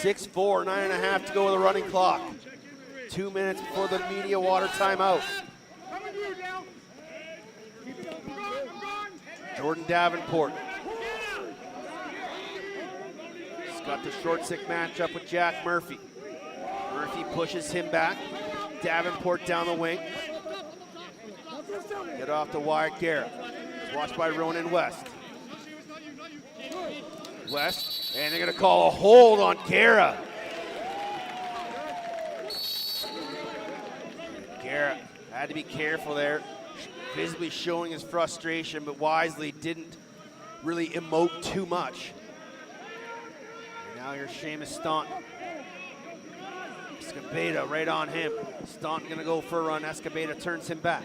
6-4, 9.5 to go with the running clock. 2 minutes before the media water timeout. Jordan Davenport. He's got the short stick matchup with Jack Murphy. Murphy pushes him back. Davenport down the wing. Get off to Wyatt Guerra. Watched by Ronan West. West, and they're gonna call a hold on Guerra. Guerra had to be careful there, visibly showing his frustration, but wisely didn't really emote too much. And now here's Seamus Staunton. Escabeta right on him. Staunton gonna go for a run. Escabeta turns him back.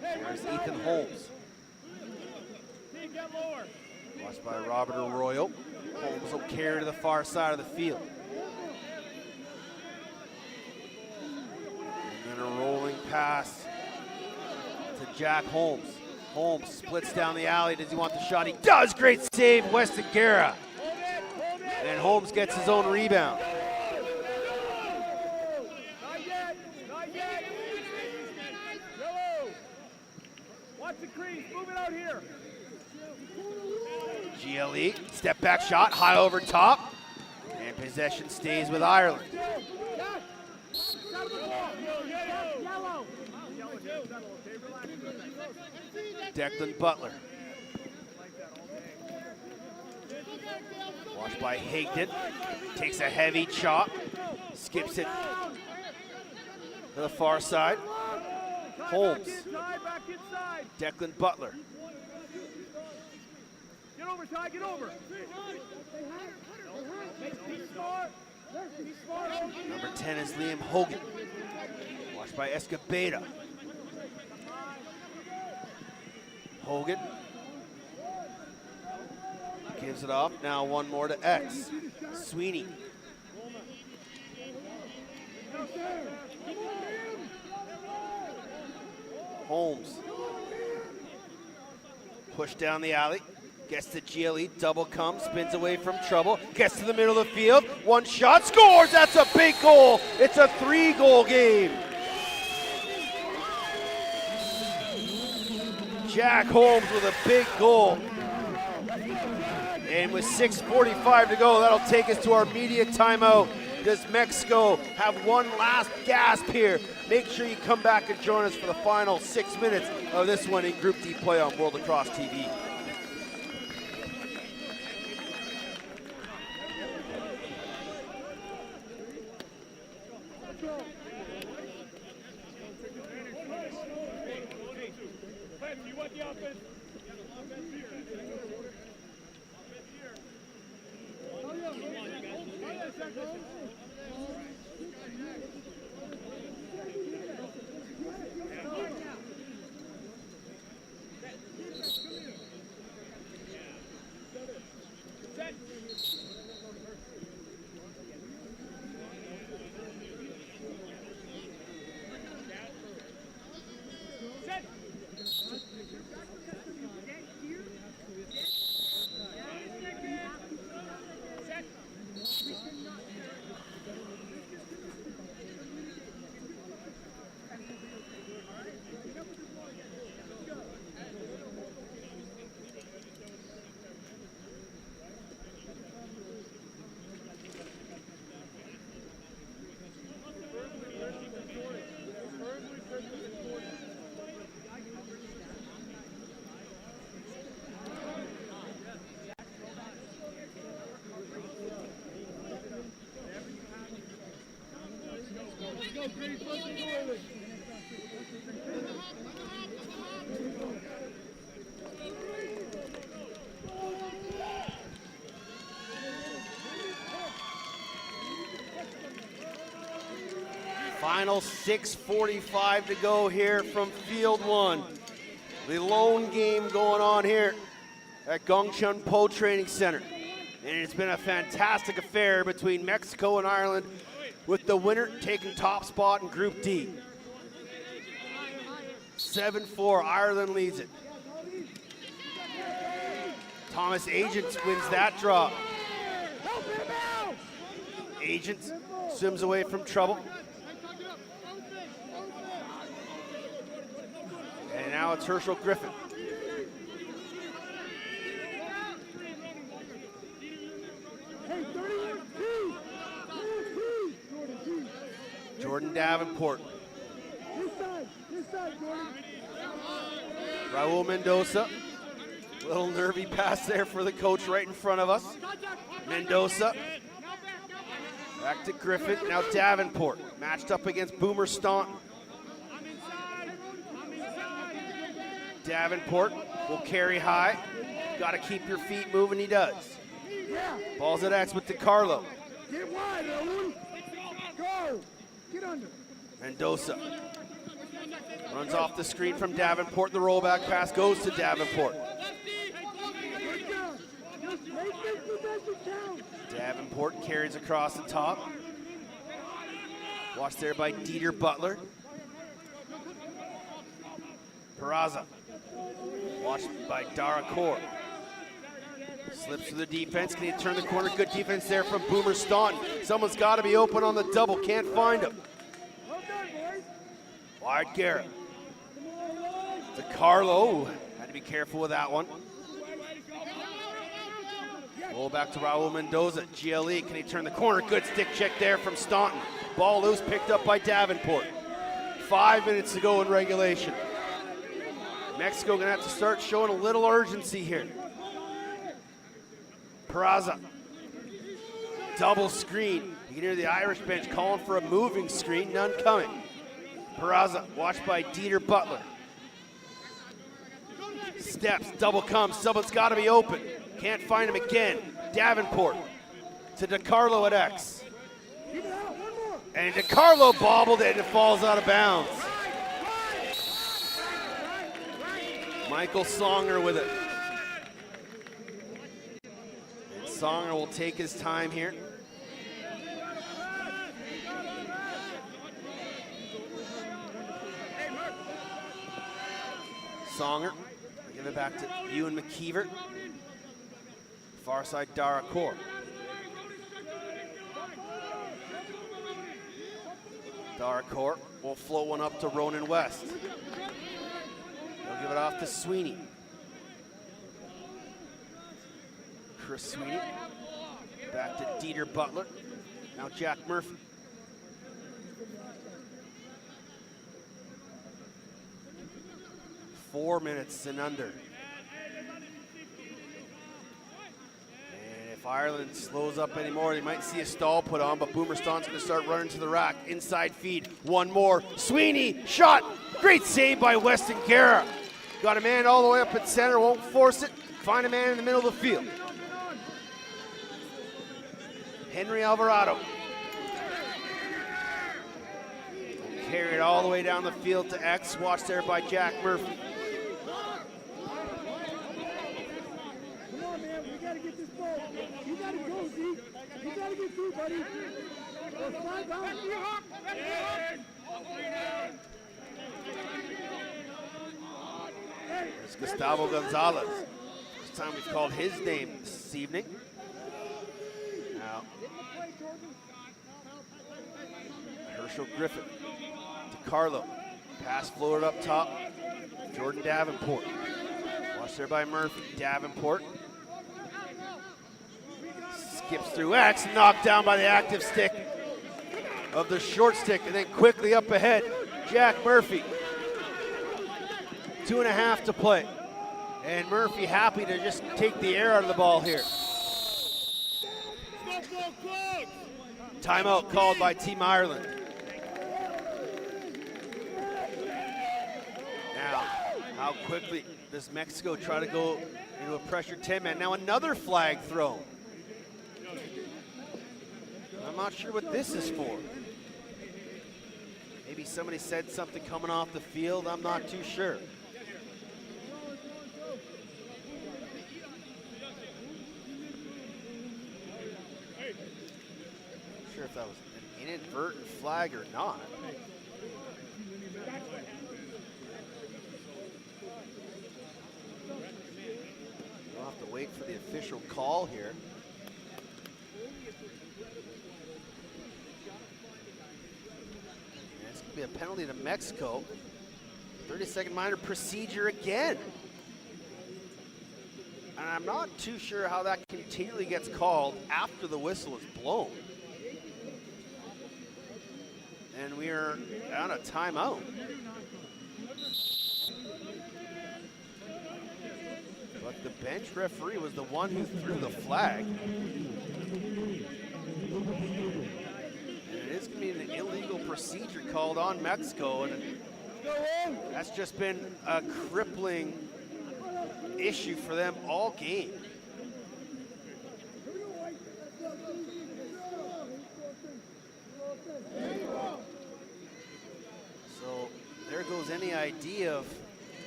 There's Ethan Holmes. Watched by Robert Arroyo. Holmes will carry to the far side of the field. And then a rolling pass to Jack Holmes. Holmes splits down the alley. Does he want the shot? He does. Great save, Weston Guerra. And Holmes gets his own rebound. Watch the crease. Move it out here. GLE, step back shot, high over top. And possession stays with Ireland. Declan Butler. Watched by Higdon. Takes a heavy chop. Skips it to the far side. Holmes. Declan Butler. Get over, Ty, get over. Number 10 is Liam Hogan. Watched by Escabeta. Hogan gives it off. Now one more to X. Sweeney. Holmes. Push down the alley. Gets to GLE, double come, spins away from trouble, gets to the middle of the field, one shot, scores! That's a big goal! It's a 3-goal game! Jack Holmes with a big goal. And with 6:45 to go, that'll take us to our media timeout. Does Mexico have one last gasp here? Make sure you come back and join us for the final 6 minutes of this one in Group D play on World Lacrosse TV. You want the offense? Final 6:45 to go here from field one. The lone game going on here at Gongchun Po Training Center. And it's been a fantastic affair between Mexico and Ireland, with the winner taking top spot in Group D. 7-4, Ireland leads it. Thomas Agents wins that draw. Agents swims away from trouble. And now it's Herschel Griffin. Jordan Davenport. Raul Mendoza. Little nervy pass there for the coach right in front of us. Mendoza. Back to Griffin. Now Davenport. Matched up against Boomer Staunton. Davenport will carry high. Got to keep your feet moving, he does. Ball's at X with DiCarlo. Get wide, Raul. Go. Get under. Mendoza runs off the screen from Davenport. The rollback pass goes to Davenport. Davenport carries across the top. Watched there by Dieter Butler. Peraza. Watched by Dara Kaur. Slips to the defense. Can he turn the corner? Good defense there from Boomer Staunton. Someone's got to be open on the double. Can't find him. Wide Garrett. DiCarlo. Had to be careful with that one. Roll back to Raul Mendoza. GLE. Can he turn the corner? Good stick check there from Staunton. Ball loose. Picked up by Davenport. 5 minutes to go in regulation. Mexico gonna have to start showing a little urgency here. Peraza. Double screen. You can hear the Irish bench calling for a moving screen. None coming. Peraza, watched by Dieter Butler. Steps, double comes. Someone's got to be open. Can't find him again. Davenport to DiCarlo at X. And DiCarlo bobbled it and it falls out of bounds. Michael Songer with it. And Songer will take his time here. Songer, give it back to Ewan McKeever. Far side, Dara Kaur. Dara Kaur will float one up to Ronan West. They'll give it off to Sweeney. Chris Sweeney. Back to Dieter Butler. Now Jack Murphy. Four minutes and under. And if Ireland slows up anymore, they might see a stall put on, but Boomer Staunton's gonna start running to the rack. Inside feed, one more. Sweeney, shot! Great save by Weston Guerra. Got a man all the way up at center, won't force it. Find a man in the middle of the field. Henry Alvarado. Carried all the way down the field to X. Watched there by Jack Murphy. Come on, man. We got to get this ball. You got to go, Z. You got to get through, buddy. Go slide down. It's Gustavo Gonzalez. First time we've called his name this evening. Now, Herschel Griffin. DiCarlo. Pass floated up top. Jordan Davenport. Watched there by Murphy. Davenport. Skips through X. Knocked down by the active stick of the short stick. And then quickly up ahead, Jack Murphy. 2.5 to play. And Murphy happy to just take the air out of the ball here. Timeout called by Team Ireland. Now, how quickly does Mexico try to go into a pressure 10-man? Now another flag thrown. I'm not sure what this is for. Maybe somebody said something coming off the field. I'm not too sure. Not sure if that was an inadvertent flag or not. We'll have to wait for the official call here. And it's going to be a penalty to Mexico. 30-second minor procedure again. And I'm not too sure how that continually gets called after the whistle is blown. And we are on a timeout. But the bench referee was the one who threw the flag. And it is going to be an illegal procedure called on Mexico. And that's just been a crippling issue for them all game. So there goes any idea of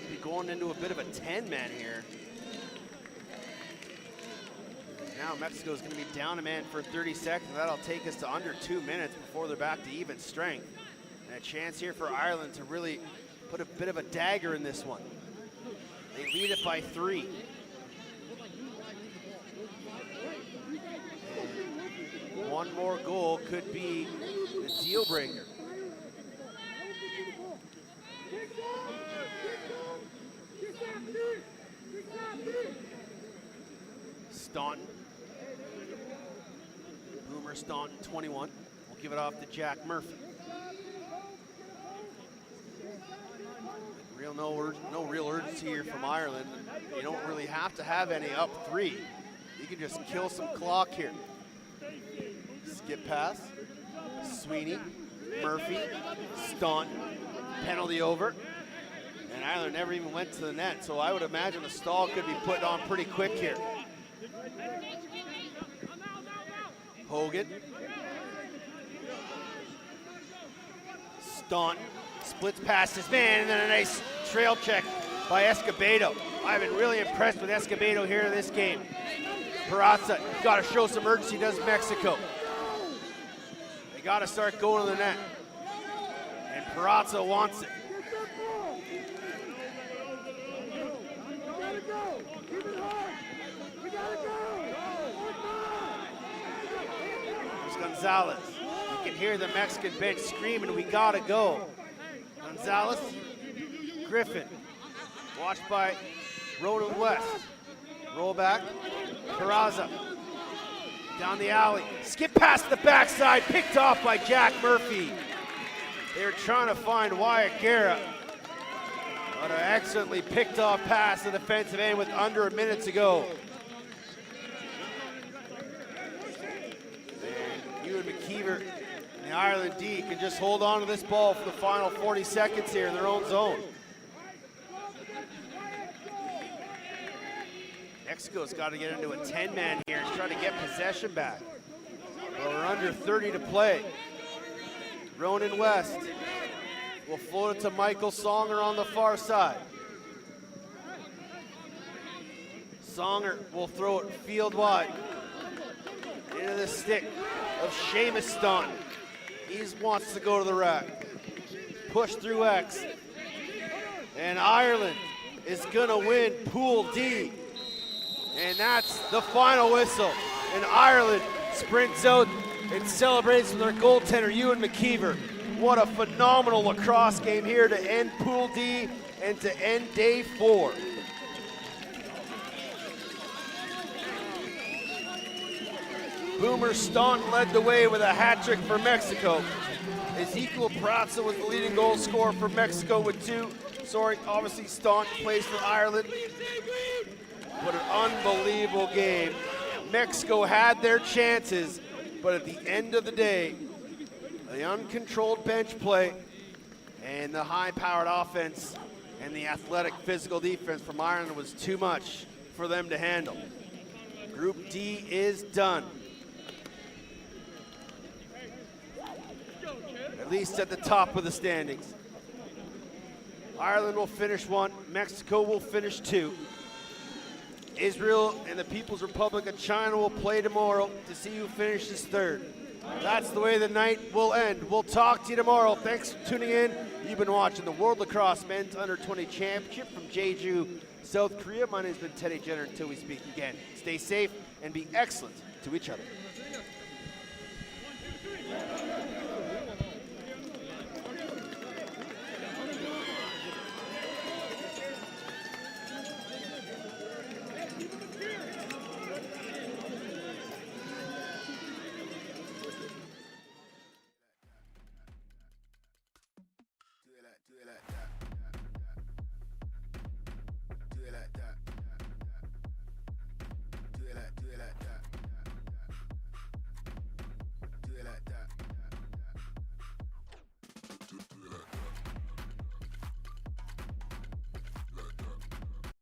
maybe going into a bit of a 10-man here. Now Mexico's going to be down a man for 30 seconds. That'll take us to under 2 minutes before they're back to even strength. And a chance here for Ireland to really put a bit of a dagger in this one. They lead it by 3. And one more goal could be the deal breaker. Staunton. Boomer Staunton, 21. We'll give it off to Jack Murphy. No real urgency here from Ireland. You don't really have to have any up 3. You can just kill some clock here. Skip pass. Sweeney, Murphy, Staunton, penalty over. And Ireland never even went to the net, so I would imagine the stall could be put on pretty quick here. Hogan. Staunton splits past his man, and then a nice trail check by Escobedo. I've been really impressed with Escobedo here in this game. Peraza, got to show some urgency, does Mexico. They got to start going to the net. And Peraza wants it. There's Gonzalez. You can hear the Mexican bench screaming, we gotta go. Gonzalez, Griffin, watched by Ronan West. Roll back, Peraza, down the alley. Skip past the backside, picked off by Jack Murphy. They were trying to find Wyatt Guerra. But an excellently picked off pass to the defensive end with under a minute to go. And Ewan McKeever and the Ireland D can just hold on to this ball for the final 40 seconds here in their own zone. Mexico's got to get into a 10-man here and try to get possession back. Well, we're under 30 to play. Ronan West will float it to Michael Songer on the far side. Songer will throw it field wide into the stick of Seamus Staunton. He wants to go to the rack. Push through X. And Ireland is gonna win Pool D. And that's the final whistle. And Ireland sprints out and celebrates with their goaltender, Ewan McKeever. What a phenomenal lacrosse game here to end Pool D and to end day 4. Boomer Staunton led the way with a hat trick for Mexico. Ezekiel Peraza was the leading goal scorer for Mexico with 2. Obviously Staunton plays for Ireland. What an unbelievable game. Mexico had their chances, but at the end of the day, the uncontrolled bench play and the high-powered offense And the athletic physical defense from Ireland was too much for them to handle. Group D is done. At least at the top of the standings. Ireland will finish 1, Mexico will finish 2. Israel and the People's Republic of China will play tomorrow to see who finishes 3rd. That's the way the night will end. We'll talk to you tomorrow. Thanks for tuning in. You've been watching the World Lacrosse Men's Under-20 Championship from Jeju, South Korea. My name's been Teddy Jenner. Until we speak again, stay safe and be excellent to each other.